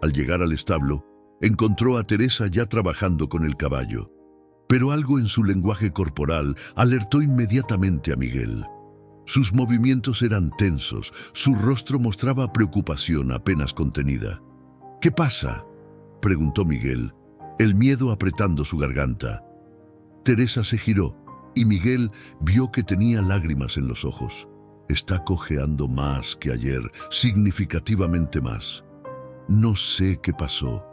Al llegar al establo, encontró a Teresa ya trabajando con el caballo, pero algo en su lenguaje corporal alertó inmediatamente a Miguel. Sus movimientos eran tensos, su rostro mostraba preocupación apenas contenida. «¿Qué pasa?», preguntó Miguel, el miedo apretando su garganta. Teresa se giró y Miguel vio que tenía lágrimas en los ojos. «Está cojeando más que ayer, significativamente más. No sé qué pasó.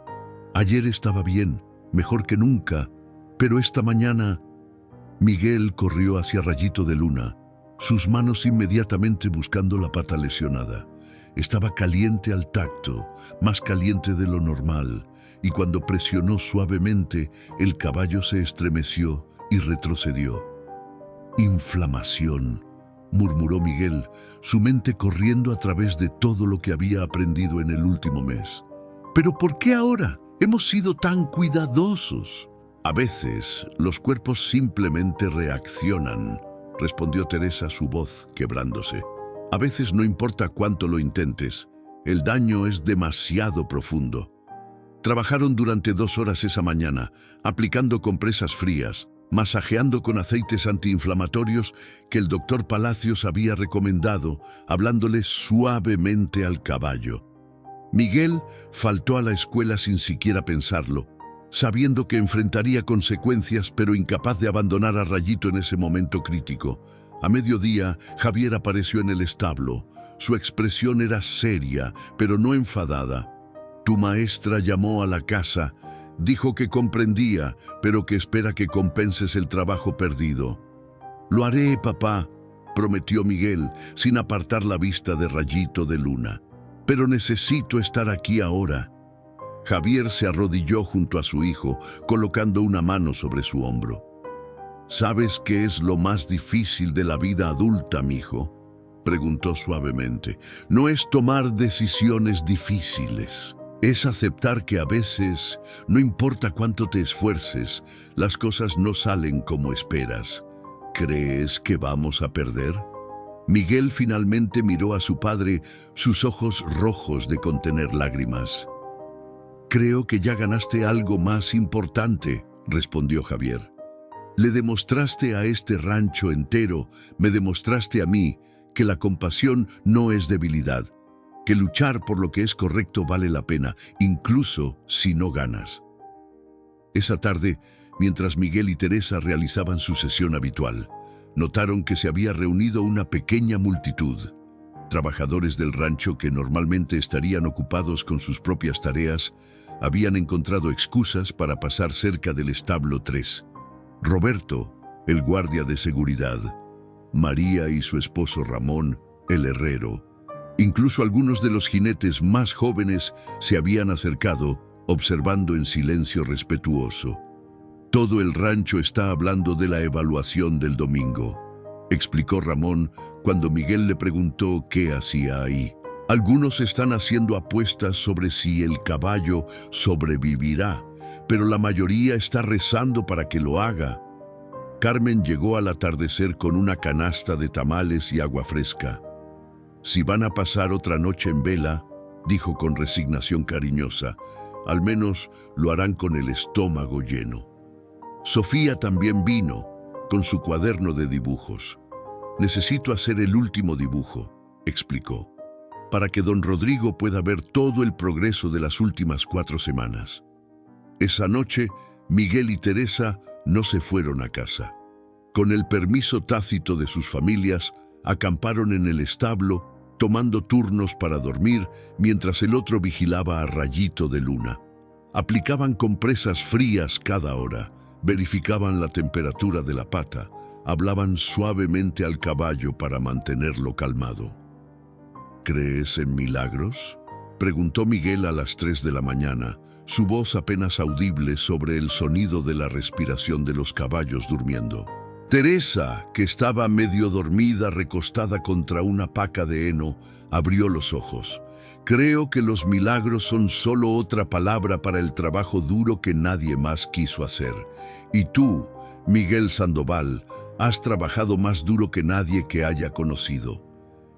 Ayer estaba bien, mejor que nunca, pero esta mañana...». Miguel corrió hacia Rayito de Luna, sus manos inmediatamente buscando la pata lesionada. Estaba caliente al tacto, más caliente de lo normal, y cuando presionó suavemente, el caballo se estremeció y retrocedió. «Inflamación», murmuró Miguel, su mente corriendo a través de todo lo que había aprendido en el último mes. «¿Pero por qué ahora? Hemos sido tan cuidadosos». «A veces los cuerpos simplemente reaccionan», respondió Teresa, su voz quebrándose. «A veces no importa cuánto lo intentes, el daño es demasiado profundo». Trabajaron durante 2 horas esa mañana, aplicando compresas frías, masajeando con aceites antiinflamatorios que el doctor Palacios había recomendado, hablándole suavemente al caballo. Miguel faltó a la escuela sin siquiera pensarlo, sabiendo que enfrentaría consecuencias, pero incapaz de abandonar a Rayito en ese momento crítico. A mediodía, Javier apareció en el establo. Su expresión era seria, pero no enfadada. «Tu maestra llamó a la casa. Dijo que comprendía, pero que espera que compenses el trabajo perdido». «Lo haré, papá», prometió Miguel, sin apartar la vista de Rayito de Luna. «Pero necesito estar aquí ahora». Javier se arrodilló junto a su hijo, colocando una mano sobre su hombro. «¿Sabes qué es lo más difícil de la vida adulta, mijo?», preguntó suavemente. «No es tomar decisiones difíciles. Es aceptar que a veces, no importa cuánto te esfuerces, las cosas no salen como esperas. ¿Crees que vamos a perder?». Miguel finalmente miró a su padre, sus ojos rojos de contener lágrimas. «Creo que ya ganaste algo más importante», respondió Javier. «Le demostraste a este rancho entero, me demostraste a mí, que la compasión no es debilidad, que luchar por lo que es correcto vale la pena, incluso si no ganas». Esa tarde, mientras Miguel y Teresa realizaban su sesión habitual, notaron que se había reunido una pequeña multitud. Trabajadores del rancho que normalmente estarían ocupados con sus propias tareas, habían encontrado excusas para pasar cerca del establo 3. Roberto, el guardia de seguridad, María y su esposo Ramón, el herrero. Incluso algunos de los jinetes más jóvenes se habían acercado, observando en silencio respetuoso. «Todo el rancho está hablando de la evaluación del domingo», explicó Ramón cuando Miguel le preguntó qué hacía ahí. «Algunos están haciendo apuestas sobre si el caballo sobrevivirá, pero la mayoría está rezando para que lo haga». Carmen llegó al atardecer con una canasta de tamales y agua fresca. «Si van a pasar otra noche en vela», dijo con resignación cariñosa, «al menos lo harán con el estómago lleno». Sofía también vino, con su cuaderno de dibujos. «Necesito hacer el último dibujo», explicó, «para que don Rodrigo pueda ver todo el progreso de las últimas 4 semanas». Esa noche, Miguel y Teresa no se fueron a casa. Con el permiso tácito de sus familias, acamparon en el establo, tomando turnos para dormir, mientras el otro vigilaba a Rayito de Luna. Aplicaban compresas frías cada hora, verificaban la temperatura de la pata, hablaban suavemente al caballo para mantenerlo calmado. ¿Crees en milagros?, preguntó Miguel a las 3 de la mañana, su voz apenas audible sobre el sonido de la respiración de los caballos durmiendo. Teresa, que estaba medio dormida recostada contra una paca de heno, abrió los ojos. Creo que los milagros son solo otra palabra para el trabajo duro que nadie más quiso hacer. Y tú, Miguel Sandoval, has trabajado más duro que nadie que haya conocido.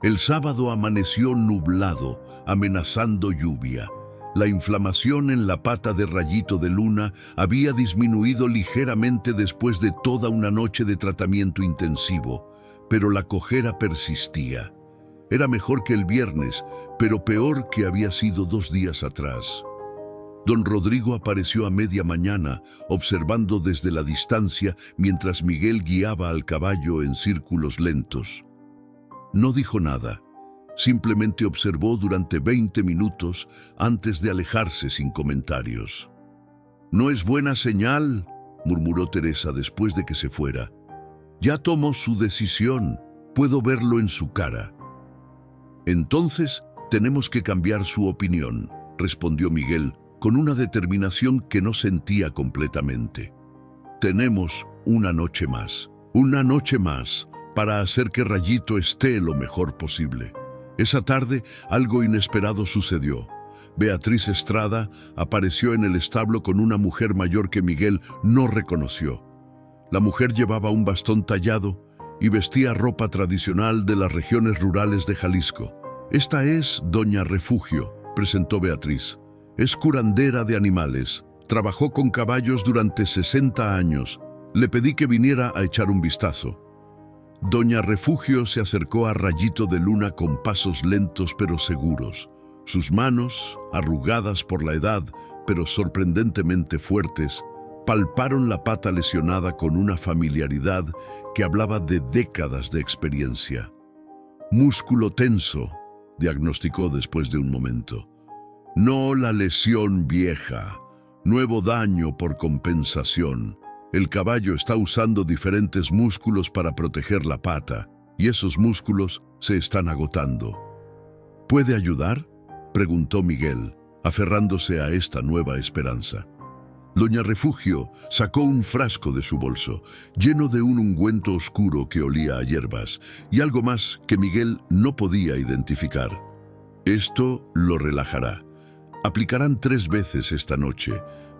El sábado amaneció nublado, amenazando lluvia. La inflamación en la pata de Rayito de Luna había disminuido ligeramente después de toda una noche de tratamiento intensivo, pero la cojera persistía. Era mejor que el viernes, pero peor que había sido 2 días atrás. Don Rodrigo apareció a media mañana, observando desde la distancia mientras Miguel guiaba al caballo en círculos lentos. No dijo nada, simplemente observó durante 20 minutos antes de alejarse sin comentarios. «No es buena señal», murmuró Teresa después de que se fuera. «Ya tomó su decisión, puedo verlo en su cara». «Entonces tenemos que cambiar su opinión», respondió Miguel con una determinación que no sentía completamente. «Tenemos una noche más para hacer que Rayito esté lo mejor posible». Esa tarde algo inesperado sucedió. Beatriz Estrada apareció en el establo con una mujer mayor que Miguel no reconoció. La mujer llevaba un bastón tallado y vestía ropa tradicional de las regiones rurales de Jalisco. «Esta es Doña Refugio», presentó Beatriz. «Es curandera de animales. Trabajó con caballos durante 60 años. Le pedí que viniera a echar un vistazo». Doña Refugio se acercó a Rayito de Luna con pasos lentos pero seguros. Sus manos, arrugadas por la edad, pero sorprendentemente fuertes, palparon la pata lesionada con una familiaridad que hablaba de décadas de experiencia. «Músculo tenso», diagnosticó después de un momento. «No la lesión vieja, nuevo daño por compensación. El caballo está usando diferentes músculos para proteger la pata, y esos músculos se están agotando». «¿Puede ayudar?», preguntó Miguel, aferrándose a esta nueva esperanza. Doña Refugio sacó un frasco de su bolso, lleno de un ungüento oscuro que olía a hierbas, y algo más que Miguel no podía identificar. «Esto lo relajará. Aplicarán 3 veces esta noche,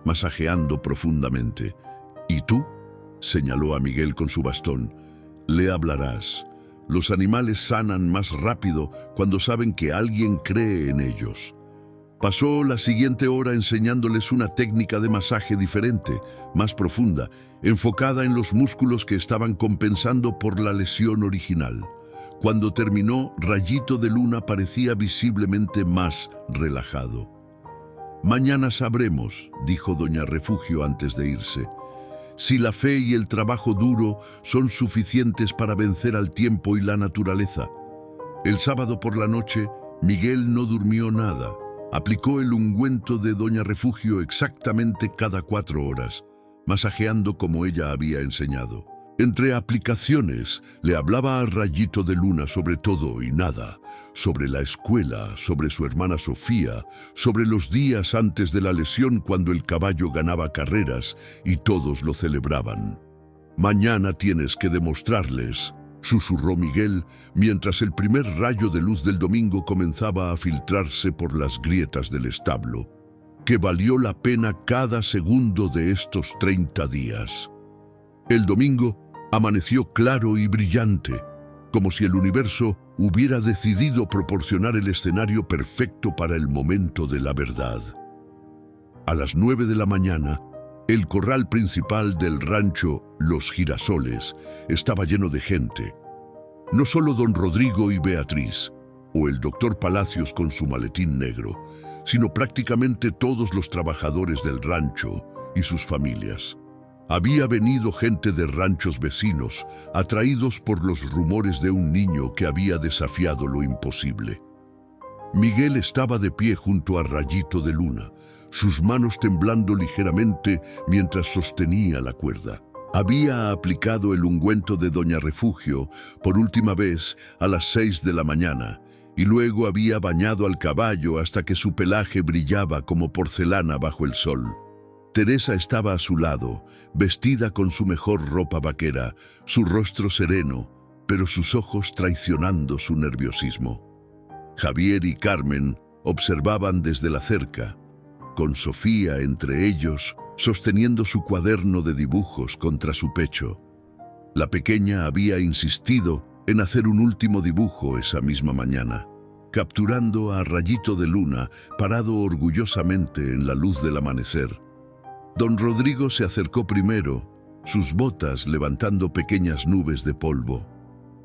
masajeando profundamente. Y tú», señaló a Miguel con su bastón, «le hablarás. Los animales sanan más rápido cuando saben que alguien cree en ellos». Pasó la siguiente hora enseñándoles una técnica de masaje diferente, más profunda, enfocada en los músculos que estaban compensando por la lesión original. Cuando terminó, Rayito de Luna parecía visiblemente más relajado. «Mañana sabremos», dijo Doña Refugio antes de irse, «si la fe y el trabajo duro son suficientes para vencer al tiempo y la naturaleza». El sábado por la noche, Miguel no durmió nada. Aplicó el ungüento de Doña Refugio exactamente cada 4 horas, masajeando como ella había enseñado. Entre aplicaciones, le hablaba a Rayito de Luna sobre todo y nada, sobre la escuela, sobre su hermana Sofía, sobre los días antes de la lesión cuando el caballo ganaba carreras y todos lo celebraban. «Mañana tienes que demostrarles», susurró Miguel, mientras el primer rayo de luz del domingo comenzaba a filtrarse por las grietas del establo, «que valió la pena cada segundo de estos 30 días». El domingo amaneció claro y brillante, como si el universo hubiera decidido proporcionar el escenario perfecto para el momento de la verdad. A las 9 de la mañana, el corral principal del rancho Los Girasoles estaba lleno de gente. No solo don Rodrigo y Beatriz, o el doctor Palacios con su maletín negro, sino prácticamente todos los trabajadores del rancho, y sus familias. Había venido gente de ranchos vecinos, atraídos por los rumores de un niño que había desafiado lo imposible. Miguel estaba de pie junto a Rayito de Luna, sus manos temblando ligeramente mientras sostenía la cuerda. Había aplicado el ungüento de Doña Refugio por última vez a las 6 de la mañana y luego había bañado al caballo hasta que su pelaje brillaba como porcelana bajo el sol. Teresa estaba a su lado, vestida con su mejor ropa vaquera, su rostro sereno, pero sus ojos traicionando su nerviosismo. Javier y Carmen observaban desde la cerca, con Sofía entre ellos, sosteniendo su cuaderno de dibujos contra su pecho. La pequeña había insistido en hacer un último dibujo esa misma mañana, capturando a Rayito de Luna parado orgullosamente en la luz del amanecer. Don Rodrigo se acercó primero, sus botas levantando pequeñas nubes de polvo.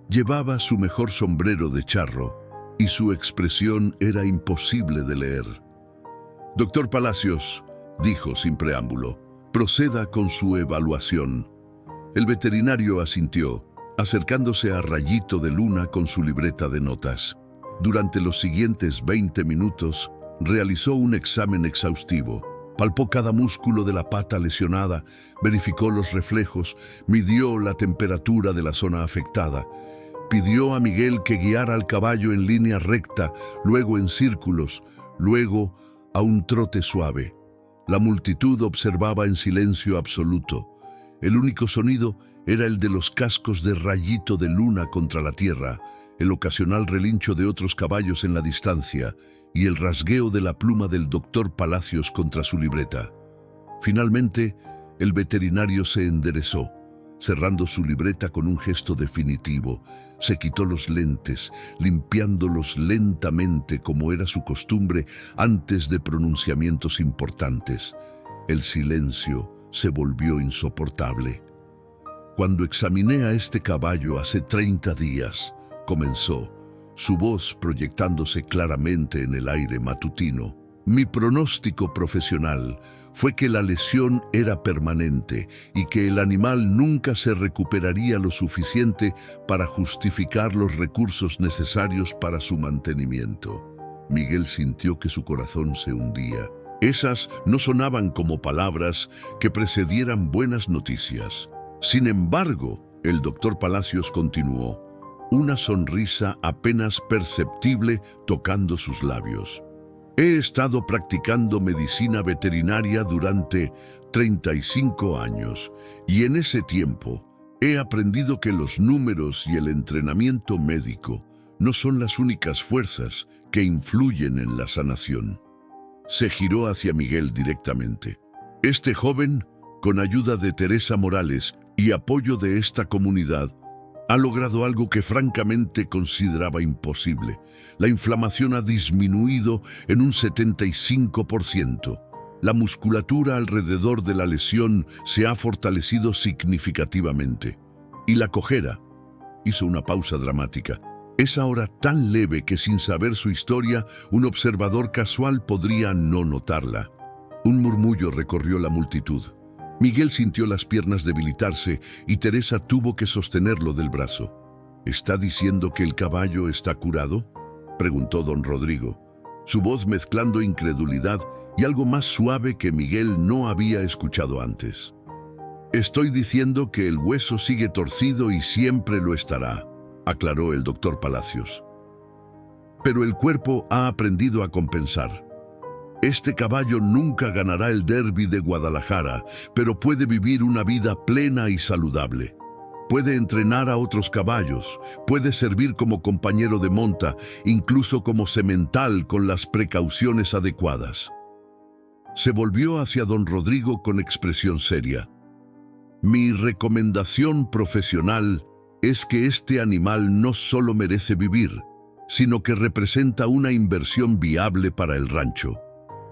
Llevaba su mejor sombrero de charro y su expresión era imposible de leer. «Doctor Palacios», dijo sin preámbulo, «proceda con su evaluación». El veterinario asintió, acercándose a Rayito de Luna con su libreta de notas. Durante los siguientes 20 minutos, realizó un examen exhaustivo. Palpó cada músculo de la pata lesionada, verificó los reflejos, midió la temperatura de la zona afectada. Pidió a Miguel que guiara al caballo en línea recta, luego en círculos, luego a un trote suave. La multitud observaba en silencio absoluto. El único sonido era el de los cascos de Rayito de Luna contra la tierra, el ocasional relincho de otros caballos en la distancia y el rasgueo de la pluma del doctor Palacios contra su libreta. Finalmente, el veterinario se enderezó, cerrando su libreta con un gesto definitivo. Se quitó los lentes, limpiándolos lentamente como era su costumbre antes de pronunciamientos importantes. El silencio se volvió insoportable. «Cuando examiné a este caballo hace 30 días», comenzó, su voz proyectándose claramente en el aire matutino, «mi pronóstico profesional fue que la lesión era permanente y que el animal nunca se recuperaría lo suficiente para justificar los recursos necesarios para su mantenimiento». Miguel sintió que su corazón se hundía. Esas no sonaban como palabras que precedieran buenas noticias. Sin embargo, el doctor Palacios continuó, una sonrisa apenas perceptible tocando sus labios. «He estado practicando medicina veterinaria durante 35 años y en ese tiempo he aprendido que los números y el entrenamiento médico no son las únicas fuerzas que influyen en la sanación». Se giró hacia Miguel directamente. Este joven, con ayuda de Teresa Morales y apoyo de esta comunidad, ha logrado algo que francamente consideraba imposible. La inflamación ha disminuido en un 75%. La musculatura alrededor de la lesión se ha fortalecido significativamente. Y la cojera, hizo una pausa dramática, es ahora tan leve que sin saber su historia, un observador casual podría no notarla. Un murmullo recorrió la multitud. Miguel sintió las piernas debilitarse y Teresa tuvo que sostenerlo del brazo. «¿Está diciendo que el caballo está curado?», preguntó don Rodrigo, su voz mezclando incredulidad y algo más suave que Miguel no había escuchado antes. «Estoy diciendo que el hueso sigue torcido y siempre lo estará», aclaró el doctor Palacios. «Pero el cuerpo ha aprendido a compensar. Este caballo nunca ganará el Derby de Guadalajara, pero puede vivir una vida plena y saludable. Puede entrenar a otros caballos, puede servir como compañero de monta, incluso como semental con las precauciones adecuadas». Se volvió hacia don Rodrigo con expresión seria. «Mi recomendación profesional es que este animal no solo merece vivir, sino que representa una inversión viable para el rancho.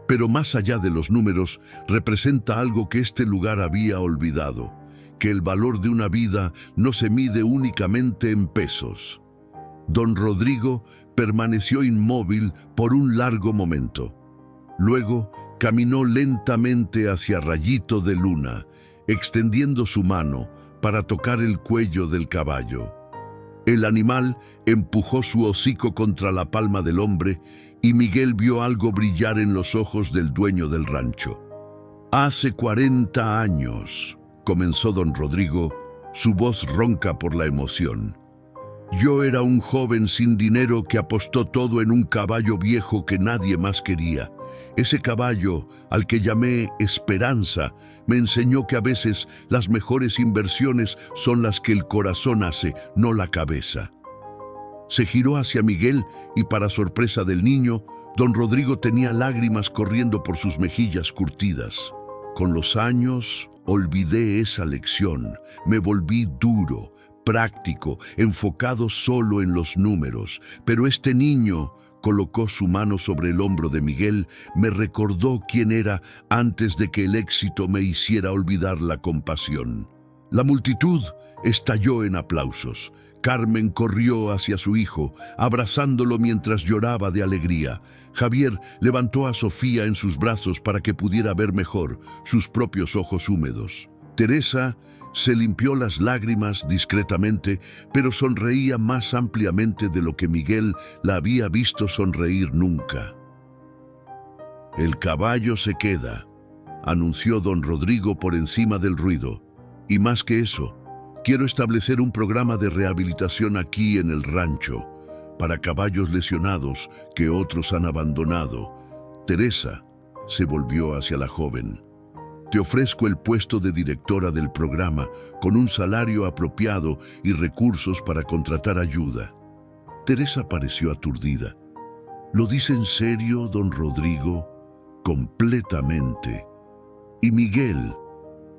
Pero más allá de los números, representa algo que este lugar había olvidado, que el valor de una vida no se mide únicamente en pesos». Don Rodrigo permaneció inmóvil por un largo momento. Luego, caminó lentamente hacia Rayito de Luna, extendiendo su mano para tocar el cuello del caballo. El animal empujó su hocico contra la palma del hombre y Miguel vio algo brillar en los ojos del dueño del rancho. «Hace 40 años», comenzó don Rodrigo, su voz ronca por la emoción. «Yo era un joven sin dinero que apostó todo en un caballo viejo que nadie más quería. Ese caballo, al que llamé Esperanza, me enseñó que a veces las mejores inversiones son las que el corazón hace, no la cabeza». Se giró hacia Miguel y, para sorpresa del niño, don Rodrigo tenía lágrimas corriendo por sus mejillas curtidas. «Con los años olvidé esa lección, me volví duro, práctico, enfocado solo en los números, pero este niño», colocó su mano sobre el hombro de Miguel, «me recordó quién era antes de que el éxito me hiciera olvidar la compasión». La multitud estalló en aplausos. Carmen corrió hacia su hijo, abrazándolo mientras lloraba de alegría. Javier levantó a Sofía en sus brazos para que pudiera ver mejor sus propios ojos húmedos. Teresa se limpió las lágrimas discretamente, pero sonreía más ampliamente de lo que Miguel la había visto sonreír nunca. «El caballo se queda», anunció don Rodrigo por encima del ruido. «Y más que eso, quiero establecer un programa de rehabilitación aquí en el rancho, para caballos lesionados que otros han abandonado». Teresa se volvió hacia la joven. «Te ofrezco el puesto de directora del programa, con un salario apropiado y recursos para contratar ayuda». Teresa pareció aturdida. «¿Lo dice en serio, don Rodrigo?» «Completamente». «Y Miguel».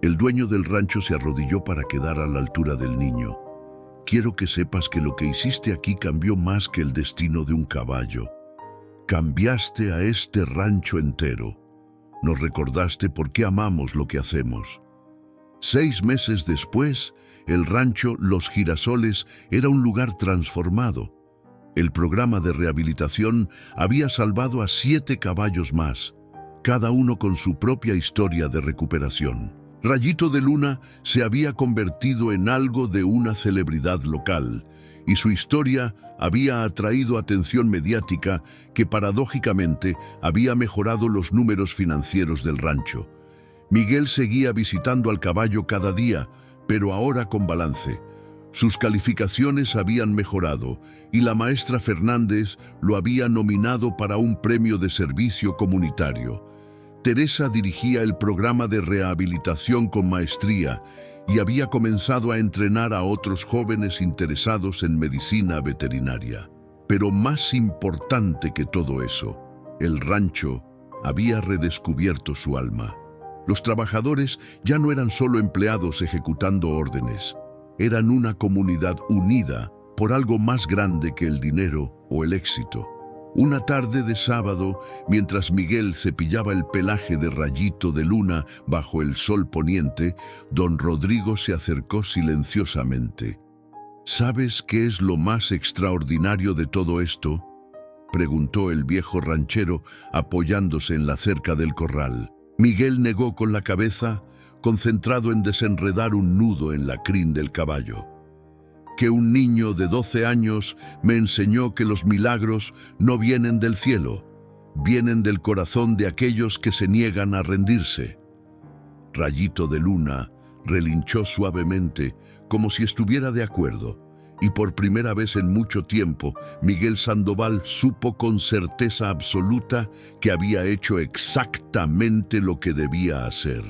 El dueño del rancho se arrodilló para quedar a la altura del niño. «Quiero que sepas que lo que hiciste aquí cambió más que el destino de un caballo. Cambiaste a este rancho entero. Nos recordaste por qué amamos lo que hacemos». 6 meses después, el rancho Los Girasoles era un lugar transformado. El programa de rehabilitación había salvado a 7 caballos más, cada uno con su propia historia de recuperación. Rayito de Luna se había convertido en algo de una celebridad local, y su historia había atraído atención mediática que paradójicamente había mejorado los números financieros del rancho. Miguel seguía visitando al caballo cada día, pero ahora con balance. Sus calificaciones habían mejorado y la maestra Fernández lo había nominado para un premio de servicio comunitario. Teresa dirigía el programa de rehabilitación con maestría y había comenzado a entrenar a otros jóvenes interesados en medicina veterinaria. Pero más importante que todo eso, el rancho había redescubierto su alma. Los trabajadores ya no eran solo empleados ejecutando órdenes, eran una comunidad unida por algo más grande que el dinero o el éxito. Una tarde de sábado, mientras Miguel cepillaba el pelaje de Rayito de Luna bajo el sol poniente, don Rodrigo se acercó silenciosamente. «¿Sabes qué es lo más extraordinario de todo esto?», preguntó el viejo ranchero apoyándose en la cerca del corral. Miguel negó con la cabeza, concentrado en desenredar un nudo en la crin del caballo. «Que un niño de 12 años me enseñó que los milagros no vienen del cielo, vienen del corazón de aquellos que se niegan a rendirse». Rayito de Luna relinchó suavemente, como si estuviera de acuerdo, y por primera vez en mucho tiempo, Miguel Sandoval supo con certeza absoluta que había hecho exactamente lo que debía hacer.